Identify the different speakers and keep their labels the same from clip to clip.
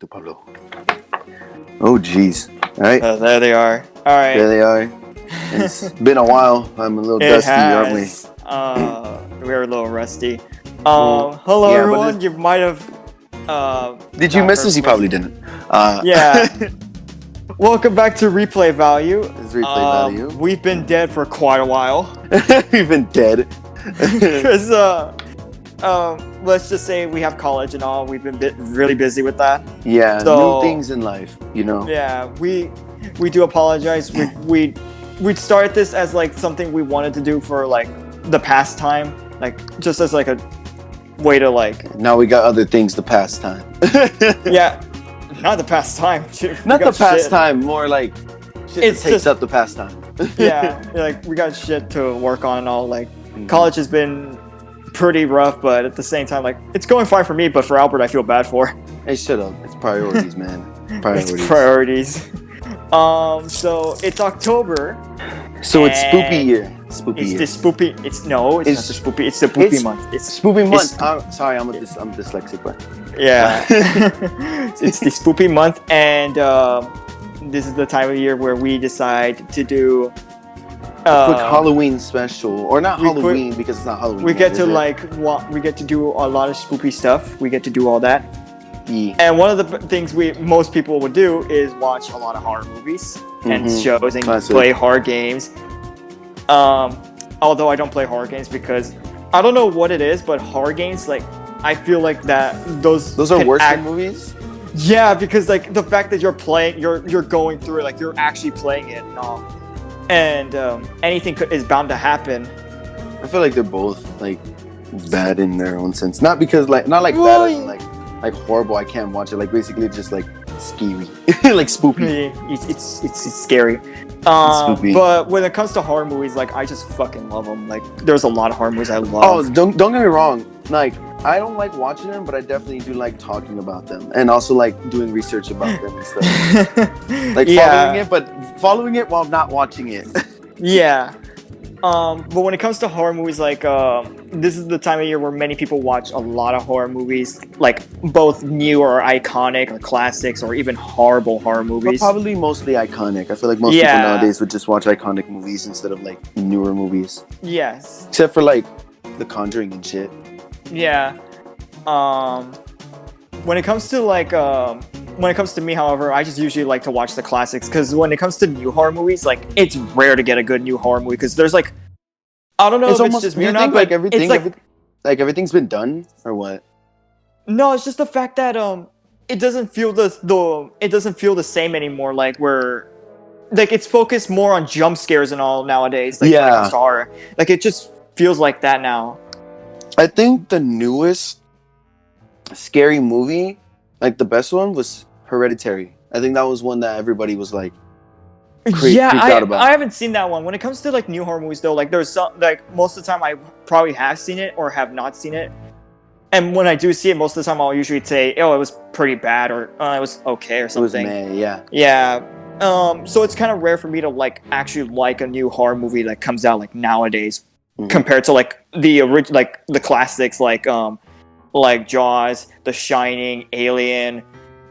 Speaker 1: to Pablo. Oh, jeez. All right.
Speaker 2: There they are. All right.
Speaker 1: There they are. It's been a while. I'm a little dusty, aren't we?
Speaker 2: We're a little rusty. Hello,
Speaker 1: yeah,
Speaker 2: everyone. You might have.
Speaker 1: Did you miss us? You probably didn't.
Speaker 2: Yeah. Welcome back to Replay Value.
Speaker 1: It's Replay Value.
Speaker 2: We've been dead for quite a while.
Speaker 1: We've been dead.
Speaker 2: Because, let's just say we have college and all. We've been really busy with that.
Speaker 1: Yeah,
Speaker 2: So-
Speaker 1: new things in life, you know.
Speaker 2: Yeah, we do apologize. We started this as like something we wanted to do for like the pastime, like just as like a way to like
Speaker 1: Now we got other things to pass time.
Speaker 2: yeah, not the pastime.
Speaker 1: Not the pastime, more like shit
Speaker 2: It's
Speaker 1: that takes
Speaker 2: just-
Speaker 1: up the pastime.
Speaker 2: Yeah, like we got shit to work on and all. Like college has been pretty rough, but at the same time, like it's going fine for me. But for Albert, I feel bad for.
Speaker 1: Hey, shut up. It's priorities, man. Priorities.
Speaker 2: It's priorities. So it's October.
Speaker 1: So it's spoopy
Speaker 2: And
Speaker 1: year. Spoopy
Speaker 2: It's
Speaker 1: year.
Speaker 2: the spoopy. It's not the spoopy. It's the poopy
Speaker 1: it's-
Speaker 2: month. It's
Speaker 1: Spoopy month.
Speaker 2: it's-
Speaker 1: Sorry, I'm dyslexic, but
Speaker 2: yeah. It's the spoopy month, and this is the time of year where we decide to do.
Speaker 1: quick Halloween special, or not
Speaker 2: we
Speaker 1: Halloween because it's not Halloween.
Speaker 2: We
Speaker 1: yet,
Speaker 2: get
Speaker 1: is
Speaker 2: to
Speaker 1: it?
Speaker 2: we get to do a lot of spoopy stuff. We get to do all that.
Speaker 1: Yeah.
Speaker 2: And one of the things most people would do is watch a lot of horror movies and shows and
Speaker 1: Classic.
Speaker 2: play horror games. Although I don't play horror games because I don't know what it is, but horror games, like I feel like that those
Speaker 1: are
Speaker 2: can
Speaker 1: worse
Speaker 2: act-
Speaker 1: than movies.
Speaker 2: Yeah, because like the fact that you're playing, you're going through it, like you're actually playing it and all, and anything is bound to happen.
Speaker 1: I feel like they're both like bad in their own sense. Not because not like
Speaker 2: Well,
Speaker 1: bad as in, like horrible. I can't watch it. Like basically just like scary, like spoopy.
Speaker 2: It's scary.
Speaker 1: Spoopy.
Speaker 2: But when it comes to horror movies, like I just fucking love them. Like there's a lot of horror movies I love.
Speaker 1: Oh, don't get me wrong. Like I don't like watching them, but I definitely do like talking about them and also like doing research about them and stuff. Like following it while not watching it.
Speaker 2: Yeah. But when it comes to horror movies, like this is the time of year where many people watch a lot of horror movies, like both new or iconic or classics or even horrible horror
Speaker 1: But
Speaker 2: movies.
Speaker 1: probably mostly iconic. I feel like most people nowadays would just watch iconic movies instead of like newer movies.
Speaker 2: Yes.
Speaker 1: Except for like The Conjuring and shit.
Speaker 2: Yeah. When it comes to when it comes to me, however, I just usually like to watch the classics because when it comes to new horror movies, like it's rare to get a good new horror movie because there's like I don't know if it's just me or not, but
Speaker 1: everything,
Speaker 2: it's like
Speaker 1: everything's been done or what?
Speaker 2: no, it's just the fact that it doesn't feel it doesn't feel the same anymore. Like we're like it's focused more on jump scares and all nowadays. Like, when it comes to horror, like it just feels like that now.
Speaker 1: I think the newest scary movie, like the best one, was Hereditary. I think that was one that everybody was like, freaked out about.
Speaker 2: I haven't seen that one. When it comes to like new horror movies, though, like there's some like most of the time I probably have seen it or have not seen it. And when I do see it, most of the time I'll usually say, "Oh, it was pretty bad," or "It was okay," or something.
Speaker 1: It was meh, yeah.
Speaker 2: Yeah. So it's kind of rare for me to like actually like a new horror movie that comes out like nowadays, compared to like the like the classics like Jaws, The Shining, Alien,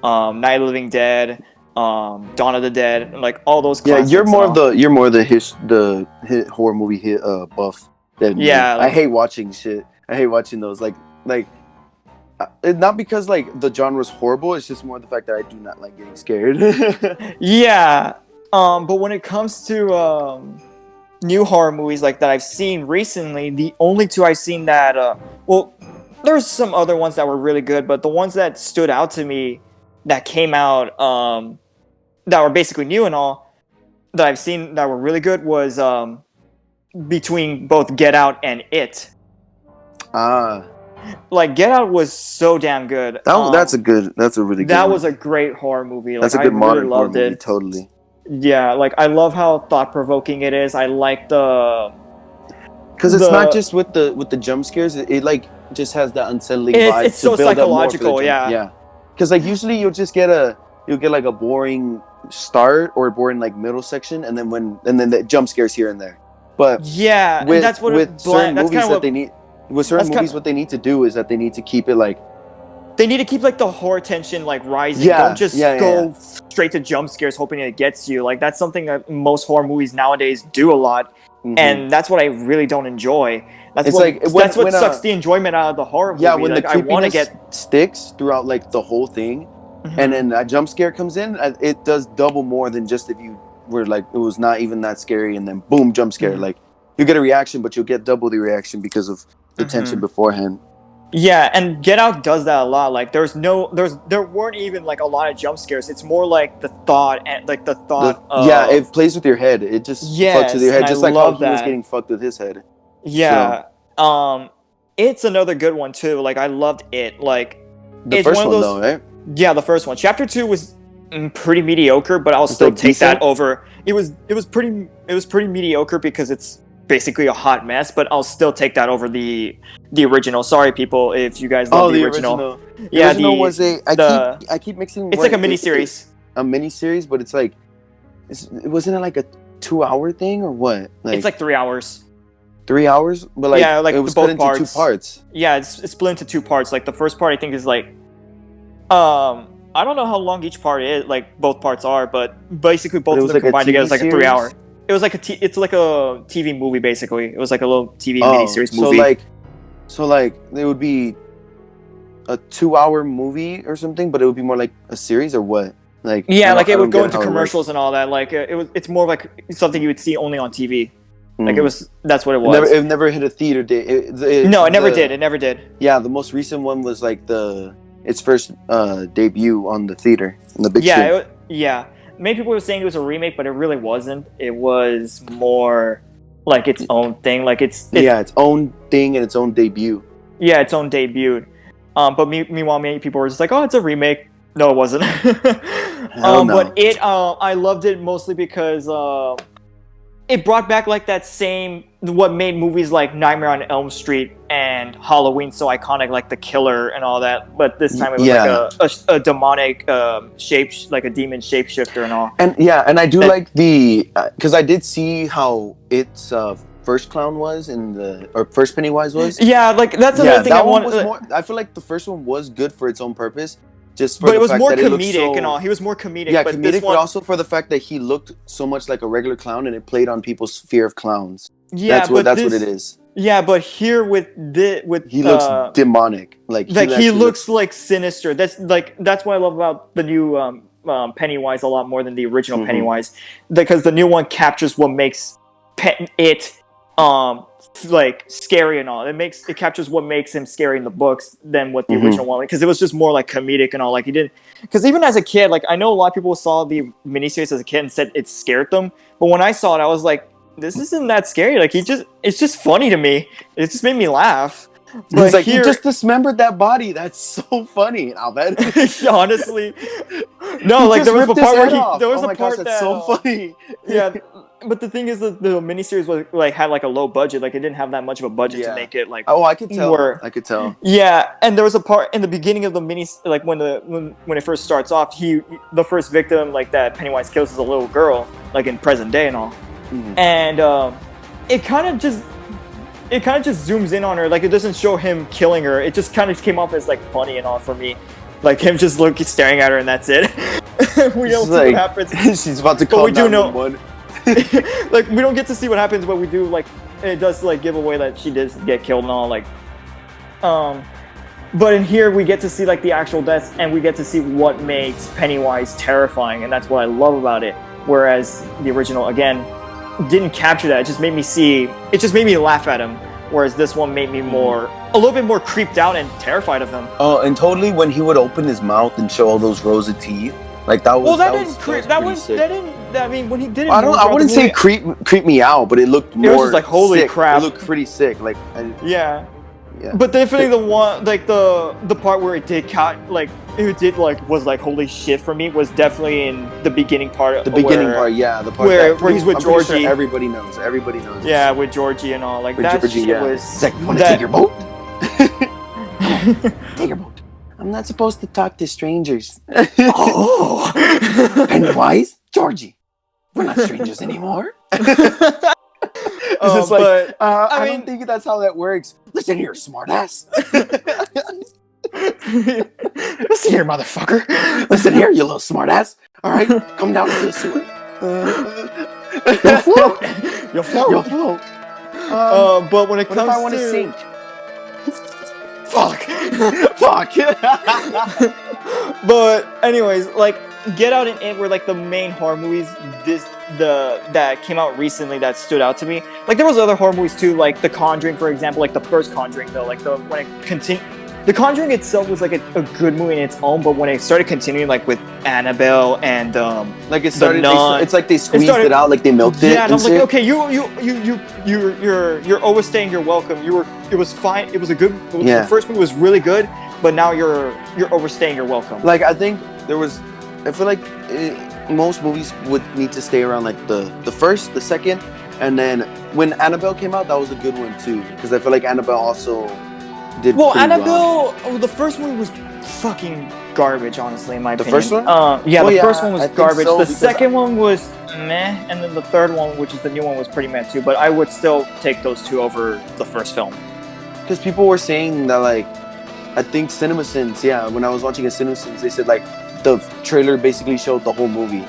Speaker 2: Night of the Living Dead, Dawn of the Dead, and like all those classics.
Speaker 1: Yeah, you're more of the hit horror movie buff.
Speaker 2: Yeah,
Speaker 1: I hate watching shit. I hate watching those like not because like the genre is horrible. It's just more the fact that I do not like getting scared.
Speaker 2: Yeah. But when it comes to new horror movies like that I've seen recently, the only two I've seen that well, there's some other ones that were really good, but the ones that stood out to me that came out that were basically new and all that I've seen that were really good was between both Get Out and It. Like Get Out was so damn good.
Speaker 1: That's a really good
Speaker 2: that
Speaker 1: one.
Speaker 2: was a great horror movie. Like,
Speaker 1: That's a good modern
Speaker 2: really
Speaker 1: horror
Speaker 2: loved
Speaker 1: movie,
Speaker 2: it.
Speaker 1: totally.
Speaker 2: Yeah, like I love how thought-provoking it is. I like the
Speaker 1: because it's not just with the jump scares. It like just has that unsettling vibe.
Speaker 2: It's so psychological. Yeah.
Speaker 1: Because like usually you'll get like a boring start or a boring like middle section, and then the jump scares here and there. But
Speaker 2: yeah,
Speaker 1: with,
Speaker 2: and that's what
Speaker 1: with certain movies that they need. With certain
Speaker 2: That's
Speaker 1: movies, what they need to do is that they need to keep it like
Speaker 2: they need to keep like the horror tension like rising.
Speaker 1: Yeah,
Speaker 2: Don't just
Speaker 1: yeah, yeah,
Speaker 2: go
Speaker 1: yeah.
Speaker 2: straight to jump scares hoping it gets you. Like that's something that most horror movies nowadays do a lot,
Speaker 1: Mhm.
Speaker 2: and that's what I really don't enjoy. That's
Speaker 1: It's
Speaker 2: what
Speaker 1: like when-
Speaker 2: that's what
Speaker 1: when,
Speaker 2: sucks the enjoyment out of the horror movie.
Speaker 1: Yeah, when
Speaker 2: like,
Speaker 1: the
Speaker 2: I want to
Speaker 1: creepiness
Speaker 2: get
Speaker 1: sticks throughout like the whole thing, and then a jump scare comes in, it does double more than just if you were like it was not even that scary and then boom jump scare.
Speaker 2: Mhm.
Speaker 1: Like you get a reaction, but you'll get double the reaction because of the tension beforehand.
Speaker 2: Yeah, and Get Out does that a lot. Like there weren't even like a lot of jump scares. It's more like the thought and like the thought of
Speaker 1: Yeah, it plays with your head. It just fucks with your head,
Speaker 2: and
Speaker 1: just
Speaker 2: I
Speaker 1: like how
Speaker 2: love
Speaker 1: he was
Speaker 2: that.
Speaker 1: getting fucked with his head.
Speaker 2: Yeah. It's another good one too. Like I loved it. Like
Speaker 1: The
Speaker 2: it's
Speaker 1: first
Speaker 2: one
Speaker 1: one,
Speaker 2: of those,
Speaker 1: though, right?
Speaker 2: Yeah, the first one. Chapter 2 was pretty mediocre, but I'll still
Speaker 1: like
Speaker 2: take that
Speaker 1: decent?
Speaker 2: over. It was pretty mediocre because it's basically a hot mess, but I'll still take that over the original. Sorry, people, if you guys love the original.
Speaker 1: The original was I keep mixing.
Speaker 2: It's like a mini series.
Speaker 1: A mini series, but it's like, wasn't it like a 2-hour thing or what?
Speaker 2: It's like 3 hours.
Speaker 1: 3 hours, but like
Speaker 2: Yeah, like
Speaker 1: it was
Speaker 2: both
Speaker 1: cut into
Speaker 2: parts.
Speaker 1: 2 parts.
Speaker 2: Yeah, it's split into 2 parts. Like the first part, I think is like, I don't know how long each part is. Like both parts are, but basically both
Speaker 1: But it
Speaker 2: of
Speaker 1: was
Speaker 2: them
Speaker 1: like a
Speaker 2: combined together
Speaker 1: TV
Speaker 2: is like a
Speaker 1: series?
Speaker 2: 3 hour. It was like it's like a TV movie basically. It was like a little TV
Speaker 1: Oh,
Speaker 2: miniseries movie.
Speaker 1: so like it would be a 2-hour movie or something, but it would be more like a series or what? Like
Speaker 2: Yeah, like
Speaker 1: I
Speaker 2: it
Speaker 1: don't
Speaker 2: would go
Speaker 1: get
Speaker 2: into
Speaker 1: how it works.
Speaker 2: commercials and all that. Like it's more like something you would see only on TV. Like
Speaker 1: Mm.
Speaker 2: that's what it was.
Speaker 1: It never hit a theater day.
Speaker 2: No, it never did. It never did.
Speaker 1: Yeah, the most recent one was like its first debut on the theater in the big screen.
Speaker 2: Yeah. Many people were saying it was a remake, but it really wasn't. It was more like its own thing. Like it's
Speaker 1: its own thing and its own debut.
Speaker 2: Yeah, its own debut. But meanwhile, many people were just like, "Oh, it's a remake." No, it wasn't.
Speaker 1: Hell no.
Speaker 2: But I loved it mostly because it brought back like that same what made movies like Nightmare on Elm Street and Halloween so iconic, like the killer and all that. But this time it was like a demonic like a demon shapeshifter and all.
Speaker 1: And I do like because I did see how its first clown was or first Pennywise was.
Speaker 2: Yeah, like that's another thing
Speaker 1: that
Speaker 2: I
Speaker 1: one
Speaker 2: want.
Speaker 1: was more. I feel like the first one was good for its own purpose. Just for
Speaker 2: but
Speaker 1: the
Speaker 2: it was
Speaker 1: fact
Speaker 2: more
Speaker 1: that it looked
Speaker 2: comedic
Speaker 1: so,
Speaker 2: and all. He was more comedic.
Speaker 1: Yeah,
Speaker 2: but
Speaker 1: comedic,
Speaker 2: this one,
Speaker 1: but also for the fact that he looked so much like a regular clown, and it played on people's fear of clowns.
Speaker 2: Yeah,
Speaker 1: that's what it is.
Speaker 2: Yeah, but here
Speaker 1: he looks demonic.
Speaker 2: He looks like sinister. That's what I love about the new Pennywise a lot more than the original Pennywise, because the new one captures what makes it like scary and all. It captures what makes him scary in the books than what the original one, because it was just more like comedic and all. Like he did, because even as a kid, like I know a lot of people saw the miniseries as a kid and said it scared them, but when I saw it, I was like, this isn't that scary. Like it's just funny to me. It just made me laugh.
Speaker 1: But he's like, you just dismembered that body. That's so funny. I'll bet.
Speaker 2: Honestly, no. Like there was a part where there was a part
Speaker 1: that's so funny.
Speaker 2: Yeah, but the thing is that the miniseries was like had like a low budget. Like it didn't have that much of a budget to make it like.
Speaker 1: Oh, I could tell. I could tell.
Speaker 2: Yeah, and there was a part in the beginning of the like when it first starts off. The first victim like that Pennywise kills is a little girl, like in present day and all, and it kind of just zooms in on her. Like it doesn't show him killing her. It just kind of came off as like funny and all for me. Like him just staring at her and that's it. We don't see what happens.
Speaker 1: She's about to call 911.
Speaker 2: Like we don't get to see what happens, but we do like it does like give away that she did get killed and all. Like, but in here we get to see like the actual deaths and we get to see what makes Pennywise terrifying, and that's what I love about it. Whereas the original again didn't capture that. It just made me laugh at him. Whereas this one made me a little bit more creeped out and terrified of him.
Speaker 1: Oh, and totally when he would open his mouth and show all those rows of teeth, like that was.
Speaker 2: Well, that didn't. I mean, when he did it,
Speaker 1: I wouldn't say creep me out, but it looked more.
Speaker 2: It was just like holy
Speaker 1: sick.
Speaker 2: crap.
Speaker 1: It looked pretty sick. Like
Speaker 2: yeah. But definitely the one like the part where it did was like holy shit for me was definitely in the beginning part.
Speaker 1: The beginning part, yeah, the part
Speaker 2: where he's with Georgie.
Speaker 1: Sure everybody knows.
Speaker 2: Yeah, with Georgie and all like with that.
Speaker 1: Georgie,
Speaker 2: shit was.
Speaker 1: It's like, want to take your boat? Take your boat. I'm not supposed to talk to strangers.
Speaker 2: Oh,
Speaker 1: Pennywise, Georgie, we're not strangers anymore.
Speaker 2: It's like,
Speaker 1: I don't think that's how that works. Listen here, smartass.
Speaker 2: Listen here, motherfucker.
Speaker 1: Listen here, you little smartass. All right, come down to the sewer.
Speaker 2: You'll float.
Speaker 1: You'll float.
Speaker 2: But when it
Speaker 1: What
Speaker 2: comes
Speaker 1: if I want
Speaker 2: to
Speaker 1: to sink?
Speaker 2: fuck.
Speaker 1: Fuck.
Speaker 2: But anyways, like Get Out and It were like the main horror movies that came out recently that stood out to me. Like there was other horror movies too, like The Conjuring, for example, like the first Conjuring though, like when it continued. The Conjuring itself was like a good movie in its own, but when it started continuing like with Annabelle and
Speaker 1: like it started, it's like they squeezed it out, like they milked it.
Speaker 2: Yeah, and I was like, okay, you're overstaying your welcome. It was fine. It was a good.
Speaker 1: Yeah.
Speaker 2: The first movie was really good, but now you're overstaying your welcome.
Speaker 1: Like I think I feel like most movies would need to stay around like the first, the second, and then when Annabelle came out, that was a good one too, because I feel like Annabelle also did.
Speaker 2: Well, Annabelle, the first one was fucking garbage, honestly, in my opinion.
Speaker 1: The first one?
Speaker 2: The first one was garbage.
Speaker 1: So,
Speaker 2: the second one was meh, and then the third one, which is the new one, was pretty meh too. But I would still take those two over the first film.
Speaker 1: Because people were saying that, like, I think CinemaSins, when I was watching a CinemaSins, they said like the trailer basically showed the whole movie,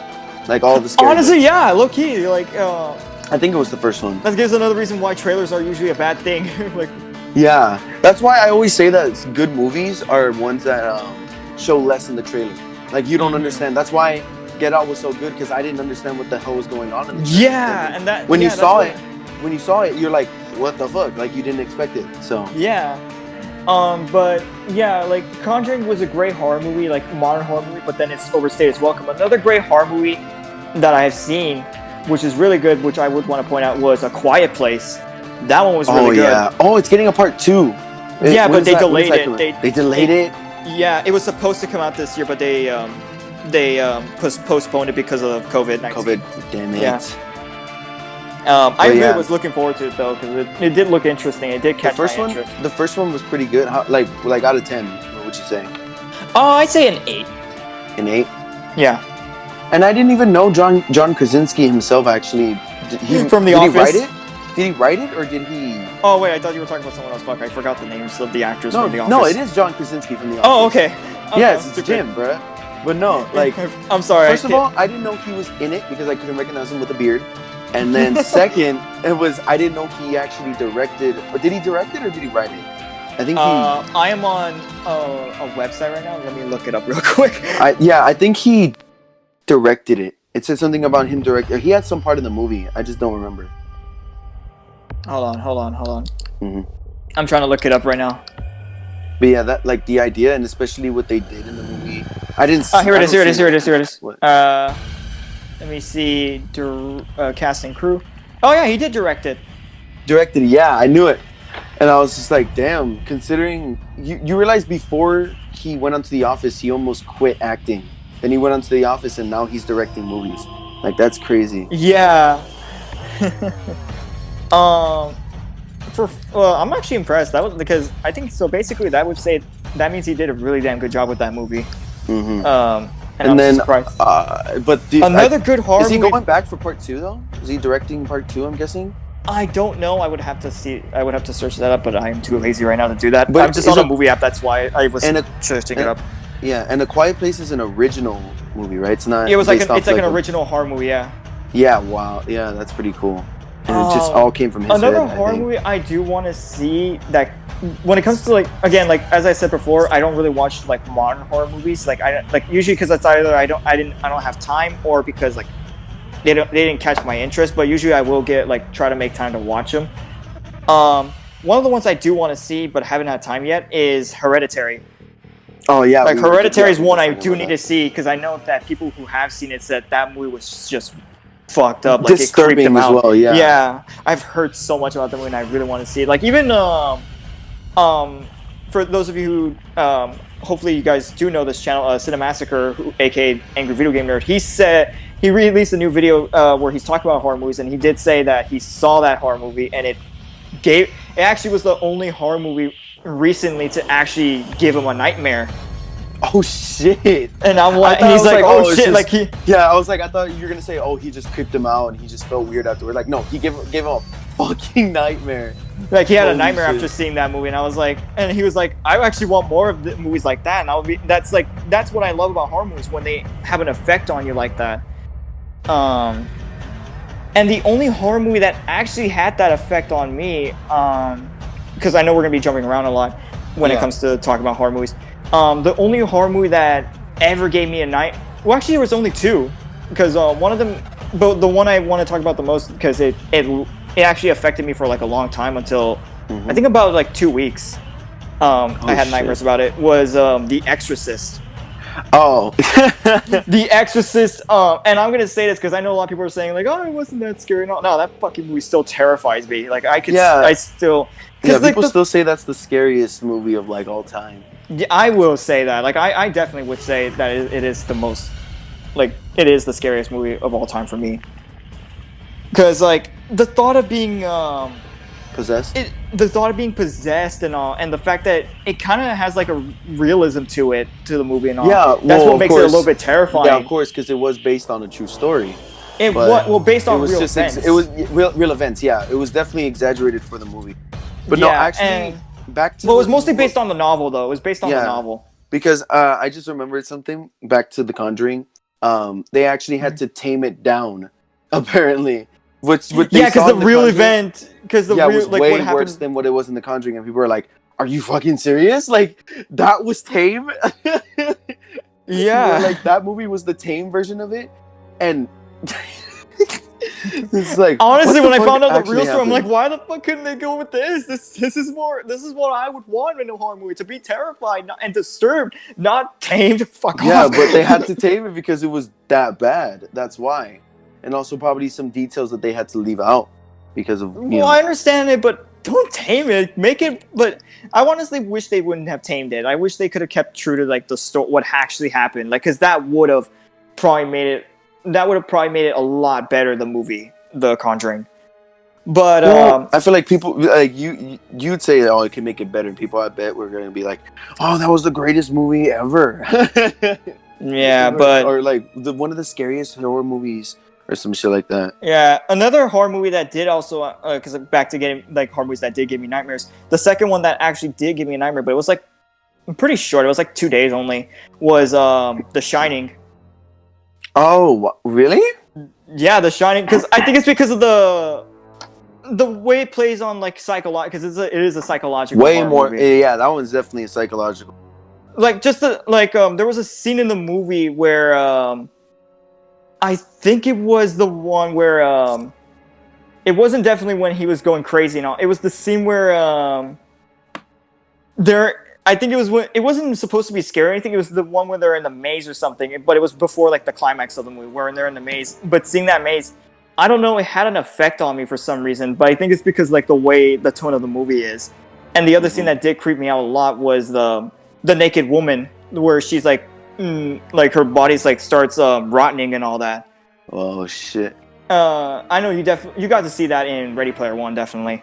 Speaker 1: like all the scary
Speaker 2: Honestly,
Speaker 1: bits.
Speaker 2: yeah, low key, like.
Speaker 1: I think it was the first one.
Speaker 2: That gives another reason why trailers are usually a bad thing. Like.
Speaker 1: Yeah, that's why I always say that good movies are ones that show less in the trailer. Like you don't understand. That's why Get Out was so good, because I didn't understand what the hell was going on in the trailer.
Speaker 2: Yeah, and that
Speaker 1: when you saw it, you're like, what the fuck? Like you didn't expect it. So
Speaker 2: yeah, but yeah, like Conjuring was a great horror movie, like modern horror movie, but then it's overstayed its welcome. Another great horror movie that I have seen, which is really good, which I would want to point out, was A Quiet Place. That one was really good.
Speaker 1: Yeah. Oh, it's getting a part 2.
Speaker 2: Yeah, but they delayed it.
Speaker 1: They delayed it?
Speaker 2: Yeah, it was supposed to come out this year, but they postponed it because of COVID-19.
Speaker 1: COVID, damn it.
Speaker 2: Yeah. I really was looking forward to it though, because it did look interesting. It did catch my interest.
Speaker 1: The first one was pretty good. How, like out of 10, what would you say?
Speaker 2: Oh, I'd say an 8.
Speaker 1: An 8?
Speaker 2: Yeah.
Speaker 1: And I didn't even know John Krasinski himself actually.
Speaker 2: From The Office.
Speaker 1: Did he write it? Did he write it, or did he?
Speaker 2: Oh wait, I thought you were talking about someone else. Fuck, I forgot the names of the actors from The Office.
Speaker 1: No, it is John Krasinski from The Office.
Speaker 2: Oh, okay.
Speaker 1: Yes, it's Jim, bruh. But no, like,
Speaker 2: I'm sorry.
Speaker 1: First of all, I didn't know he was in it because I couldn't recognize him with a beard. And then second, I didn't know he actually directed. Or did he direct it or did he write it? I think he.
Speaker 2: I am on a website right now. Let me look it up real quick.
Speaker 1: I think he directed it. It said something about him directing. He had some part in the movie. I just don't remember.
Speaker 2: Hold on.
Speaker 1: Mm-hmm.
Speaker 2: I'm trying to look it up right now.
Speaker 1: But yeah, that like the idea, and especially what they did in the movie. I didn't.
Speaker 2: Here it is.
Speaker 1: What?
Speaker 2: Let me see. Cast and crew. Oh yeah, he did direct it.
Speaker 1: Directed it, yeah, I knew it. And I was just like, damn, considering you realize before he went onto The Office, he almost quit acting. Then he went onto The Office and now he's directing movies. Like, that's crazy.
Speaker 2: Yeah. I'm actually impressed. That was because I think so. Basically, that would say that means he did a really damn good job with that movie.
Speaker 1: Mm-hmm.
Speaker 2: And then surprised. Another good horror.
Speaker 1: Is he
Speaker 2: movie,
Speaker 1: going back for part 2 though? Is he directing part 2? I'm guessing.
Speaker 2: I don't know. I would have to see. I would have to search that up, but I am too lazy right now to do that.
Speaker 1: But
Speaker 2: I'm just on a movie app. That's why I was searching it up.
Speaker 1: Yeah, and A Quiet Place is an original movie, right? It's not.
Speaker 2: Yeah, it was it's like an original horror movie. Yeah.
Speaker 1: Yeah. Wow. Yeah, that's pretty cool. And it just all came from his
Speaker 2: another
Speaker 1: head,
Speaker 2: horror movie I do want to see that when it comes to like as I said before, I don't really watch like modern horror movies. Like usually because it's either I don't have time or because like they didn't catch my interest. But usually I will try to make time to watch them. One of the ones I do want to see but haven't had time yet is Hereditary.
Speaker 1: Oh yeah,
Speaker 2: like Hereditary is one I do need to see because I know that people who have seen it said that movie was just fucked up, like it creeped them out.
Speaker 1: Well, yeah.
Speaker 2: Yeah, I've heard so much about the movie and I really want to see it. Like even for those of you who hopefully you guys do know this channel, Cinemassacre, aka Angry Video Game Nerd, he said he released a new video where he's talking about horror movies, and he did say that he saw that horror movie and it actually was the only horror movie recently to actually give him a nightmare.
Speaker 1: Oh shit!
Speaker 2: And I'm like, he's like, oh shit!
Speaker 1: Just,
Speaker 2: like he.
Speaker 1: Yeah, I was like, I thought you were gonna say, oh, he just creeped him out and he just felt weird afterward. Like, no, he gave him a fucking nightmare.
Speaker 2: Like he had a
Speaker 1: Holy
Speaker 2: nightmare
Speaker 1: shit.
Speaker 2: after seeing that movie, and I was like, and he was like, I actually want more of the movies like that. And that's what I love about horror movies when they have an effect on you like that. And the only horror movie that actually had that effect on me, because I know we're gonna be jumping around a lot when it comes to talking about horror movies. The only horror movie that ever gave me a night, well, actually, there was only two, because one of them, but the one I want to talk about the most because it actually affected me for like a long time until I think about like 2 weeks. I had nightmares about it. Was The Exorcist.
Speaker 1: Oh,
Speaker 2: The Exorcist, and I'm gonna say this because I know a lot of people are saying like, "Oh, it wasn't that scary." No, that fucking movie still terrifies me. Like I still,
Speaker 1: yeah.
Speaker 2: like,
Speaker 1: People still say that's the scariest movie of like all time.
Speaker 2: Yeah, I will say that. Like I definitely would say that it is the most, like it is the scariest movie of all time for me. Because like the thought of being
Speaker 1: Possessed.
Speaker 2: the thought of being possessed and all, and the fact that it kind of has like a realism to the movie and all.
Speaker 1: Yeah,
Speaker 2: that's
Speaker 1: well,
Speaker 2: what makes it a little bit terrifying.
Speaker 1: Yeah, of course, because it was based on a true story.
Speaker 2: Based on real events.
Speaker 1: It was real events. Yeah, it was definitely exaggerated for the movie. But no, actually, back to.
Speaker 2: Well, it was mostly based on the novel, though. It was based on the novel.
Speaker 1: Because I just remembered something. Back to The Conjuring. They actually had to tame it down, apparently. Because
Speaker 2: the real event, because the real,
Speaker 1: was
Speaker 2: like,
Speaker 1: way
Speaker 2: what happened
Speaker 1: worse than what it was in The Conjuring, and people were like, "Are you fucking serious? Like that was tame?"
Speaker 2: Yeah,
Speaker 1: like that movie was the tame version of it, and it's like
Speaker 2: honestly, when I found out the real story, I'm like, why the fuck couldn't they go with this? This is what I would want in a horror movie, to be terrified and disturbed, not tamed. Fuck off.
Speaker 1: Yeah, but they had to tame it because it was that bad. That's why. And also probably some details that they had to leave out because of.
Speaker 2: Well, I understand it, but don't tame it. Make it. But I honestly wish they wouldn't have tamed it. I wish they could have kept true to like the story, what actually happened. Like, because that would have probably made it. That would have probably made it a lot better. The movie, The Conjuring. But
Speaker 1: I feel like people like you'd say, "Oh, it can make it better." And people, I bet, we're gonna be like, "Oh, that was the greatest movie ever."
Speaker 2: Yeah, but
Speaker 1: or like one of the scariest horror movies. Or some shit like that.
Speaker 2: Yeah, another horror movie that did also, because back to getting like horror movies that did give me nightmares. The second one that actually did give me a nightmare, but it was like pretty short. It was like 2 days only. Was The Shining.
Speaker 1: Oh, really?
Speaker 2: Yeah, The Shining. Because I think it's because of the way it plays on like psychological. Because it is a psychological.
Speaker 1: Way more.
Speaker 2: Movie.
Speaker 1: Yeah, that one's definitely psychological.
Speaker 2: Like just there was a scene in the movie where I think it was the one where it wasn't definitely when he was going crazy and all. It was the scene where I think it was when it wasn't supposed to be scary. I think it was the one where they're in the maze or something. But it was before like the climax of the movie, where they're in the maze. But seeing that maze, I don't know, it had an effect on me for some reason. But I think it's because like the way the tone of the movie is. And the other scene that did creep me out a lot was the naked woman, where she's like her body's like starts rotting and all that.
Speaker 1: Oh shit!
Speaker 2: I know you got to see that in Ready Player One, definitely.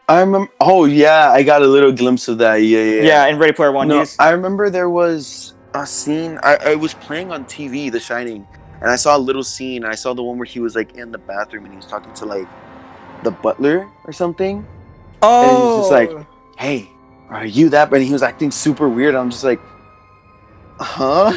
Speaker 1: I remember. Oh yeah, I got a little glimpse of that. Yeah,
Speaker 2: in Ready Player One.
Speaker 1: No, I remember there was a scene. I was playing on TV, The Shining, and I saw a little scene. I saw the one where he was like in the bathroom and he was talking to like the butler or something.
Speaker 2: Oh,
Speaker 1: and he was just like, "Hey, are you that?" And he was acting super weird. I'm just like, huh?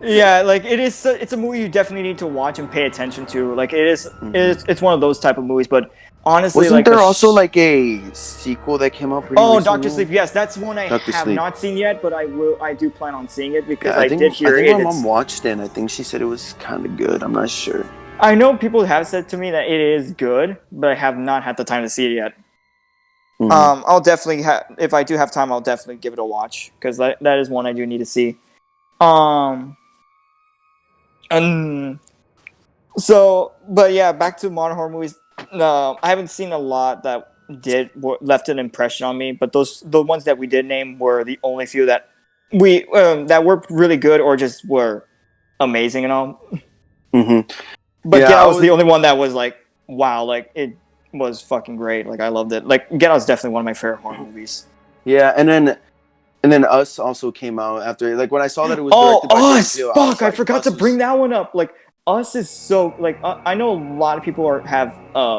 Speaker 2: Yeah, like it's a movie you definitely need to watch and pay attention to. Like it is, it's one of those type of movies. But honestly,
Speaker 1: wasn't there also like a sequel that came out?
Speaker 2: Recently? Doctor Sleep. Yes, that's one I have not seen yet, but I do plan on seeing it because I did hear it.
Speaker 1: I think my mom watched it. And I think she said it was kind of good. I'm not sure.
Speaker 2: I know people have said to me that it is good, but I have not had the time to see it yet. Mm-hmm. I'll definitely if I do have time, I'll definitely give it a watch because that is one I do need to see. So, but yeah, back to modern horror movies. I haven't seen a lot that left an impression on me, but the ones that we did name were the only few that that were really good or just were amazing and all.
Speaker 1: Mm-hmm.
Speaker 2: But Get Out was the only one that was like, wow, like it was fucking great. Like I loved it. Like Get Out is definitely one of my favorite horror movies.
Speaker 1: Yeah, and then Us also came out after. Like when I saw that it was directed by
Speaker 2: Us! Fuck, I forgot to bring that one up. Like Us is so like I know a lot of people have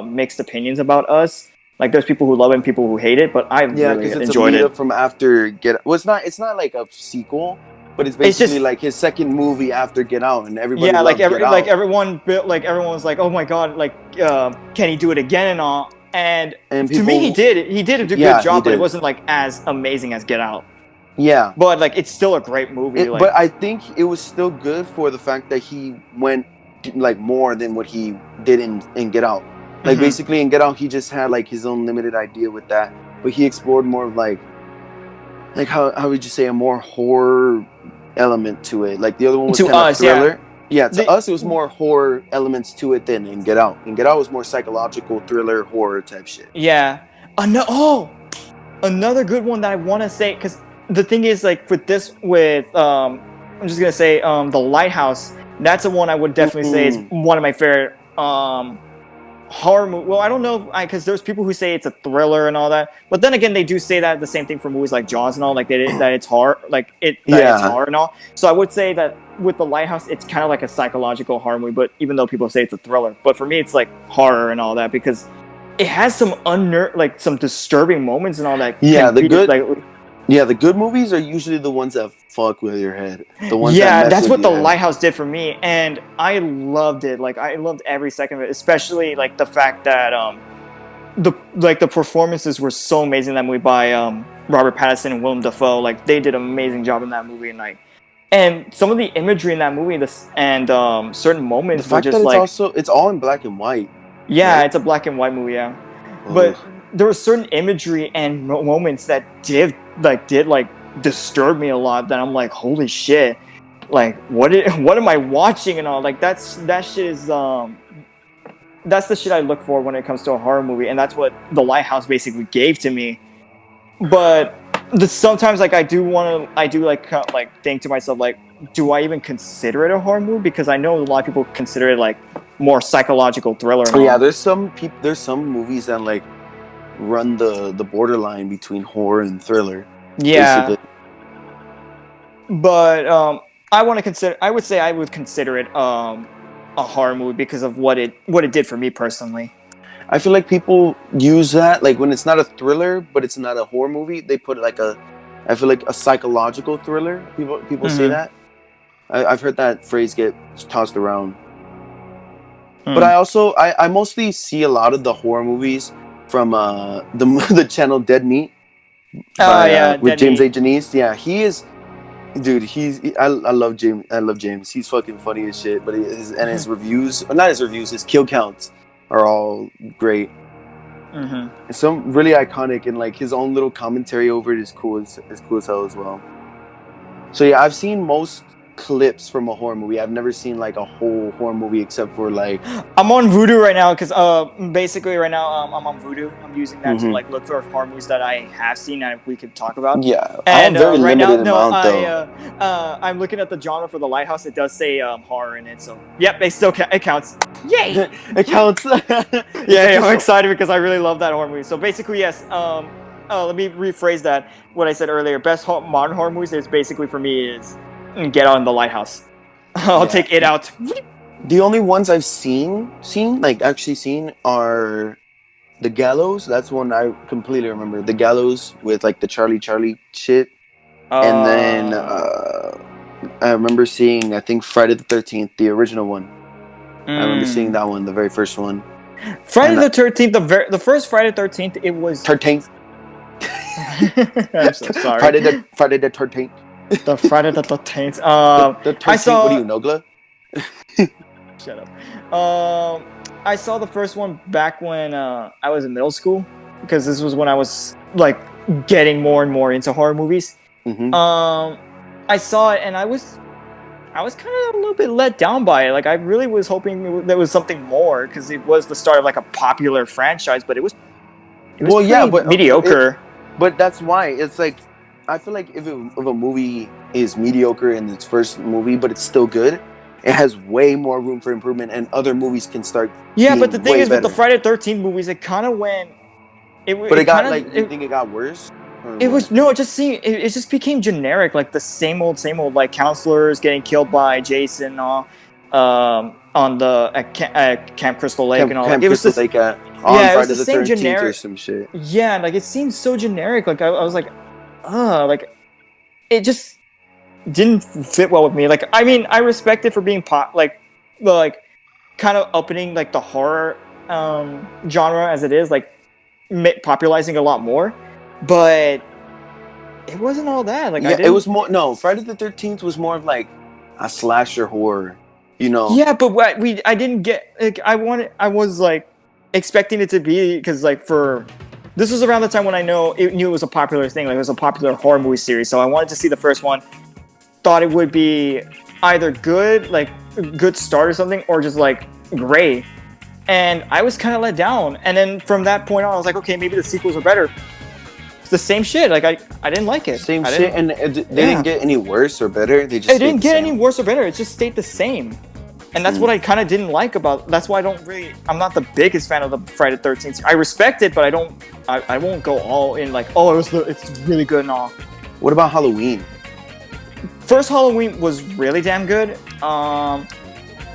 Speaker 2: mixed opinions about Us. Like there's people who love it and people who hate it, but I
Speaker 1: Yeah,
Speaker 2: really
Speaker 1: because it's
Speaker 2: enjoyed
Speaker 1: a lead
Speaker 2: it.
Speaker 1: up from after Get. Well, it's not like a sequel, but it's
Speaker 2: It's
Speaker 1: basically
Speaker 2: just
Speaker 1: like his second movie after Get Out, and everybody
Speaker 2: yeah, like
Speaker 1: loved Get Out.
Speaker 2: everyone everyone was like, oh my god, like can he do it again and all? And
Speaker 1: And
Speaker 2: to me, he
Speaker 1: people,
Speaker 2: did. He did a good
Speaker 1: yeah, he
Speaker 2: job, but it
Speaker 1: did.
Speaker 2: wasn't like as amazing as Get Out.
Speaker 1: Yeah,
Speaker 2: But like it's still a great movie. Like
Speaker 1: but I think it was still good for the fact that he went like more than what he did in Get Out. Like
Speaker 2: Mhm.
Speaker 1: basically in Get Out, he just had like his own limited idea with that, but he explored more of like how would you say, a more horror element to it. Like the other one was
Speaker 2: To
Speaker 1: kind of
Speaker 2: us, yeah.
Speaker 1: thriller. Yeah, to
Speaker 2: The-
Speaker 1: us it was more horror elements to it than in Get Out. In Get Out was more psychological thriller horror type shit.
Speaker 2: yeah. Another good one that I want to say, because the thing is, like with I'm just gonna say The Lighthouse. That's the one I would definitely say is one of my favorite horror movie. Well, I don't know, because there's people who say it's a thriller and all that, but then again, they do say that the same thing for movies like Jaws and all, like that it's horror, it's
Speaker 1: Yeah.
Speaker 2: horror and all. So I would say that with The Lighthouse, it's kind of like a psychological horror movie, but even though people say it's a thriller, but for me, it's like horror and all that because it has some like some disturbing moments and all that.
Speaker 1: Yeah,
Speaker 2: can
Speaker 1: the
Speaker 2: be,
Speaker 1: good-
Speaker 2: like,
Speaker 1: Yeah, the good movies are usually the ones that fuck with your head. The ones
Speaker 2: yeah,
Speaker 1: that mess
Speaker 2: that's
Speaker 1: with
Speaker 2: what The
Speaker 1: your head.
Speaker 2: Lighthouse did for me, and I loved it. Like I loved every second of it, especially like the fact that the performances were so amazing in that movie by Robert Pattinson and Willem Dafoe. Like they did an amazing job in that movie, and some of the imagery in that movie, and certain
Speaker 1: The
Speaker 2: moments were
Speaker 1: fact
Speaker 2: just
Speaker 1: that
Speaker 2: like
Speaker 1: it's all in black and white.
Speaker 2: yeah,
Speaker 1: right?
Speaker 2: it's a black and white movie, yeah. But
Speaker 1: Ugh.
Speaker 2: there were certain imagery and moments that did disturb me a lot. That I'm like, holy shit, like what am I watching and all? Like that shit is that's the shit I look for when it comes to a horror movie, and that's what The Lighthouse basically gave to me. But sometimes like I do think to myself like, do I even consider it a horror movie? Because I know a lot of people consider it like more psychological thriller. And
Speaker 1: Yeah,
Speaker 2: all.
Speaker 1: there's some movies that like run the borderline between horror and thriller.
Speaker 2: Yeah.
Speaker 1: Basically.
Speaker 2: But I would say I would consider it a horror movie because of what it did for me personally.
Speaker 1: I feel like people use that like when it's not a thriller, but it's not a horror movie. They put like I feel like a psychological thriller. People say
Speaker 2: Mhm.
Speaker 1: that. I've heard that phrase get tossed around.
Speaker 2: Hmm.
Speaker 1: But I mostly see a lot of the horror movies from the channel Dead Meat. With
Speaker 2: Dead
Speaker 1: James
Speaker 2: Meat.
Speaker 1: A. Janice. Yeah, he is. Dude, I love James. I love James. He's fucking funny as shit. But his reviews, not his reviews, his kill counts are all great.
Speaker 2: Mhm.
Speaker 1: And some really iconic, and like his own little commentary over it is cool as hell as well. So yeah, I've seen most clips from a horror movie. I've never seen like a whole horror movie except for like
Speaker 2: I'm on Vudu right now because basically right now I'm on Vudu. I'm using that to
Speaker 1: Mhm.
Speaker 2: like look for horror movies that I have seen and we could talk about.
Speaker 1: yeah. I
Speaker 2: And
Speaker 1: have very
Speaker 2: right now,
Speaker 1: limited
Speaker 2: no,
Speaker 1: amount though.
Speaker 2: I'm looking at the genre for The Lighthouse. It does say horror in it, so yep, it still it counts. Yay!
Speaker 1: It counts.
Speaker 2: Yeah, I'm excited because I really love that horror movie. So basically, yes. Let me rephrase that. What I said earlier. Best modern horror movies is basically for me is Get Out and The Lighthouse. I'll
Speaker 1: Yeah.
Speaker 2: take It Out.
Speaker 1: The only ones I've seen are The Gallows. That's one I completely remember. The Gallows with like the Charlie shit. And then I remember seeing, I think, Friday the 13th, the original one. I remember seeing that one, the very first one.
Speaker 2: Friday
Speaker 1: and
Speaker 2: the 13th. The first Friday the 13th. It was.
Speaker 1: 13th.
Speaker 2: I'm so sorry.
Speaker 1: Friday the 13th.
Speaker 2: The Friday the 13th.
Speaker 1: The 13th.
Speaker 2: I saw-
Speaker 1: What are you, Nogla?
Speaker 2: Shut up. I saw the first one back when I was in middle school because this was when I was like getting more and more into horror movies.
Speaker 1: Mm-hmm.
Speaker 2: I saw it and I was kind of a little bit let down by it. Like I really was hoping there was something more because it was the start of like a popular franchise, but it was
Speaker 1: Well, yeah,
Speaker 2: pretty
Speaker 1: but
Speaker 2: mediocre.
Speaker 1: But that's why it's like, I feel like if a movie is mediocre in its first movie, but it's still good, it has way more room for improvement, and other movies can start.
Speaker 2: Yeah,
Speaker 1: being
Speaker 2: but the thing
Speaker 1: way
Speaker 2: is with the
Speaker 1: better.
Speaker 2: Friday the 13th movies, it kind of went.
Speaker 1: But it got
Speaker 2: kinda-
Speaker 1: like, you think it got worse? Or
Speaker 2: It
Speaker 1: what?
Speaker 2: was no, it just seemed it just became generic, like the same old, like counselors getting killed by Jason and all. on the at Camp Crystal Lake and all.
Speaker 1: Camp
Speaker 2: like, it was
Speaker 1: Crystal
Speaker 2: just,
Speaker 1: Lake on
Speaker 2: yeah, it was
Speaker 1: Friday
Speaker 2: the
Speaker 1: the
Speaker 2: same
Speaker 1: 13th or
Speaker 2: generic.
Speaker 1: some shit.
Speaker 2: Yeah, like it seemed so generic. Like I was like, like it just didn't fit well with me. Like I mean, I respect it for being like kind of opening like the horror genre as it is, like popularizing a lot more, but it wasn't all that. Like
Speaker 1: Yeah, it was more. No, Friday the 13th was more of like a slasher horror. You know.
Speaker 2: Yeah, but I didn't get like I was like expecting it to be, because like this was around the time when I knew it was a popular thing, like it was a popular horror movie series, so I wanted to see the first one. Thought it would be either good, like a good start or something, or just like great. And I was kind of let down. And then from that point on, I was like, okay, maybe the sequels are better. It's the same shit. Like I didn't like it.
Speaker 1: Same shit, and they didn't get any worse or better. They just
Speaker 2: it didn't get any worse or better. It just stayed the same. And that's what I kind of didn't like about. That's why I'm not the biggest fan of the Friday the 13th. I respect it, but I won't go all in like, oh, it's really good and all.
Speaker 1: What about Halloween?
Speaker 2: First Halloween was really damn good.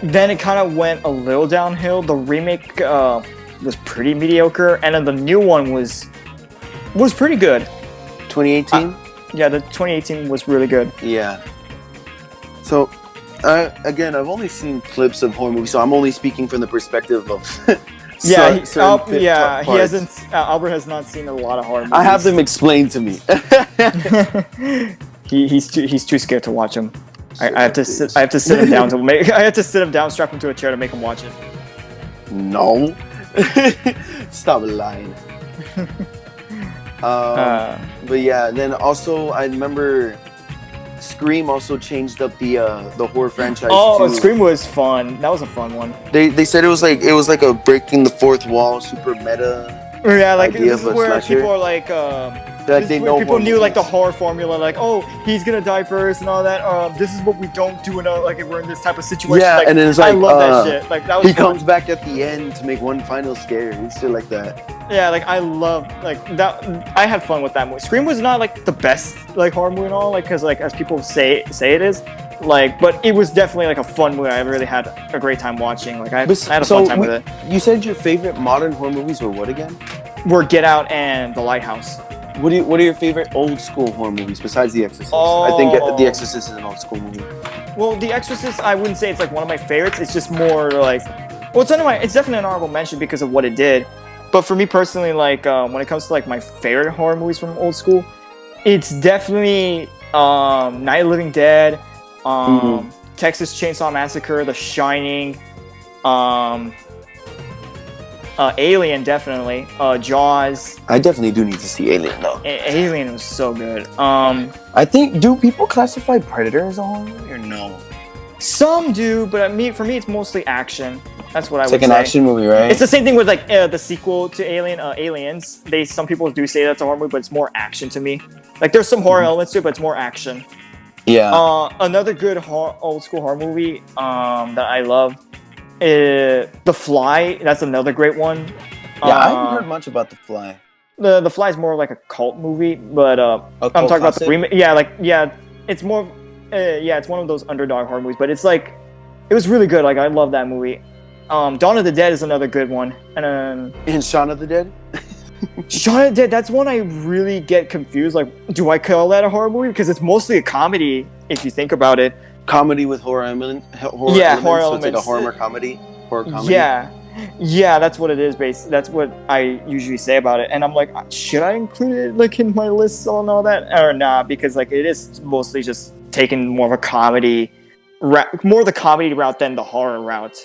Speaker 2: Then it kind of went a little downhill. The remake was pretty mediocre, and then the new one was pretty good.
Speaker 1: 2018?
Speaker 2: Yeah, the 2018 was really good.
Speaker 1: Yeah. So, again, I've only seen clips of horror movies, so I'm only speaking from the perspective of.
Speaker 2: He hasn't. Albert has not seen a lot of horror movies.
Speaker 1: I have them explained to me.
Speaker 2: He's too scared to watch them. I have to sit him down I have to sit him down, strap him to a chair to make him watch it.
Speaker 1: No. Stop lying. But yeah, then also I remember Scream also changed up the horror franchise.
Speaker 2: Oh, Scream was fun. That was a fun one.
Speaker 1: They said it was like a breaking the fourth wall, super meta.
Speaker 2: Yeah, like
Speaker 1: idea
Speaker 2: this is
Speaker 1: of a
Speaker 2: where
Speaker 1: slasher.
Speaker 2: people are like, people knew like the horror formula, like, oh, he's gonna die first and all that. This is what we don't do like if we're in this type of situation.
Speaker 1: Yeah,
Speaker 2: like,
Speaker 1: and then it's like,
Speaker 2: I love that shit. Like that was.
Speaker 1: He
Speaker 2: fun.
Speaker 1: comes back at the end to make one final scare and shit like that.
Speaker 2: Yeah, like I love like that. I had fun with that movie. Scream was not like the best like horror movie and all, like because like as people say it is, like, but it was definitely like a fun movie. I really had a great time watching. Like I had a fun time with it.
Speaker 1: You said your favorite modern horror movies were what again?
Speaker 2: Were Get Out and The Lighthouse.
Speaker 1: What are your favorite old school horror movies besides The Exorcist?
Speaker 2: Oh.
Speaker 1: I think The Exorcist is an old school movie.
Speaker 2: Well, The Exorcist, I wouldn't say it's like one of my favorites. It's just more like, well, it's definitely an honorable mention because of what it did. But for me personally, like when it comes to like my favorite horror movies from old school, it's definitely Night of the Living Dead, Texas Chainsaw Massacre, The Shining, Alien, definitely. Jaws.
Speaker 1: I definitely do need to see Alien though.
Speaker 2: Alien was so good.
Speaker 1: I think, do people classify Predator as a horror movie or no?
Speaker 2: Some do, but for me, it's mostly action. That's what I would say.
Speaker 1: It's like an action movie, right?
Speaker 2: It's the same thing with like the sequel to Alien, Aliens. Some people do say that's a horror movie, but it's more action to me. Like there's some horror elements to it, but it's more action.
Speaker 1: Yeah.
Speaker 2: Another good old school horror movie that I love. The Fly, that's another great one.
Speaker 1: Yeah, I haven't heard much about The Fly.
Speaker 2: The Fly is more like a cult movie, but I'm talking about the remake. It's more, it's one of those underdog horror movies, but it's like, it was really good. Like I love that movie. Dawn of the Dead is another good one,
Speaker 1: and Shaun of the Dead.
Speaker 2: Shaun of the Dead, that's one I really get confused. Like, do I call that a horror movie? Because it's mostly a comedy, if you think about it.
Speaker 1: Comedy with horror elements.
Speaker 2: Horror
Speaker 1: so
Speaker 2: elements.
Speaker 1: It's like a horror comedy.
Speaker 2: Yeah, that's what it is. That's what I usually say about it. And I'm like, should I include it like in my list and all that, or not? Because like it is mostly just taking more of a comedy, more the comedy route than the horror route.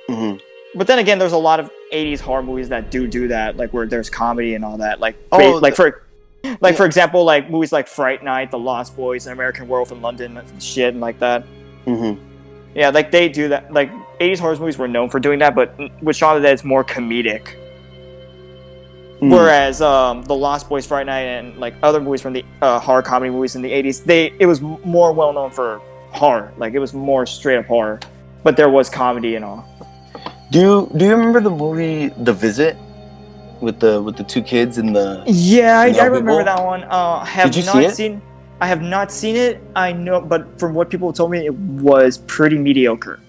Speaker 1: Mm-hmm.
Speaker 2: But then again, there's a lot of 80s horror movies that do that, like where there's comedy and all that. Like, for example, like movies like Fright Night, The Lost Boys, and American Werewolf in London, and shit, and like that.
Speaker 1: Mm-hmm.
Speaker 2: Yeah, like they do that. Like 80s horror movies were known for doing that, but with Shaun of the Dead, it's more comedic. Whereas The Lost Boys, Fright Night, and like other movies from the horror comedy movies in the 80s, it was more well known for horror. Like it was more straight up horror, but there was comedy and all.
Speaker 1: Do you remember the movie The Visit with the two kids in the?
Speaker 2: Yeah, I remember that one.
Speaker 1: Did you see it?
Speaker 2: I have not seen it. I know, but from what people told me, it was pretty mediocre.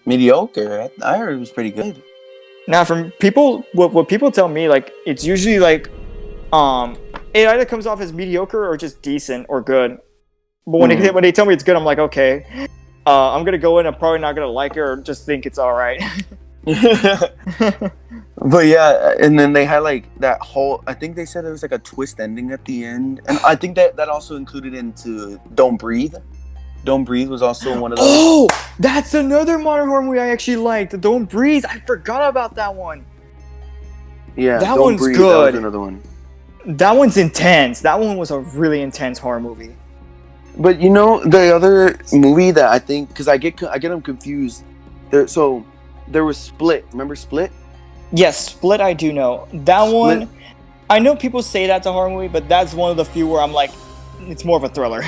Speaker 1: Mediocre. I heard it was pretty good.
Speaker 2: Now, from people, what people tell me, like it's usually like, it either comes off as mediocre or just decent or good. But when when they tell me it's good, I'm like, okay, I'm gonna go in. I'm probably not gonna like it or just think it's all right.
Speaker 1: But yeah, and then they had like that whole. I think they said there was like a twist ending at the end, and I think that also included into Don't Breathe. Don't Breathe was also one of those.
Speaker 2: Oh, that's another modern horror movie I actually liked. Don't Breathe. I forgot about that one.
Speaker 1: Yeah,
Speaker 2: that
Speaker 1: Don't
Speaker 2: one's
Speaker 1: Breathe,
Speaker 2: good.
Speaker 1: That was another one.
Speaker 2: That one's intense. That one was a really intense horror movie.
Speaker 1: But you know the other movie that I think, because I get them confused. There was Split. Remember Split?
Speaker 2: Yes, Split. I do know that one. I know people say that's a horror movie, but that's one of the few where I'm like, it's more of a thriller.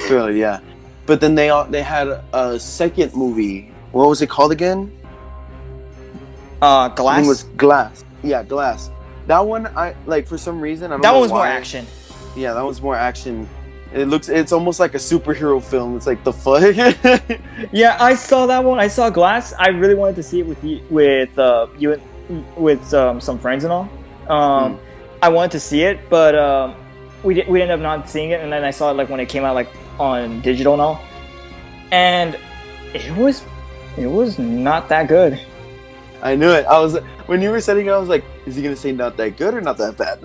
Speaker 1: Thriller, yeah. But then they had a second movie. What was it called again?
Speaker 2: Glass.
Speaker 1: I think it was Glass. Yeah, Glass. That one, I like for some reason. I don't know
Speaker 2: That one was
Speaker 1: why.
Speaker 2: more action.
Speaker 1: Yeah, that was more action. It's almost like a superhero film. It's like the fuck.
Speaker 2: Yeah, I saw that one. I saw Glass. I really wanted to see it with you with some friends and all. I wanted to see it, but we ended up not seeing it. And then I saw it like when it came out like on digital and all, and it was not that good.
Speaker 1: I knew it. When you were setting it, I was like, is he gonna say not that good or not that bad?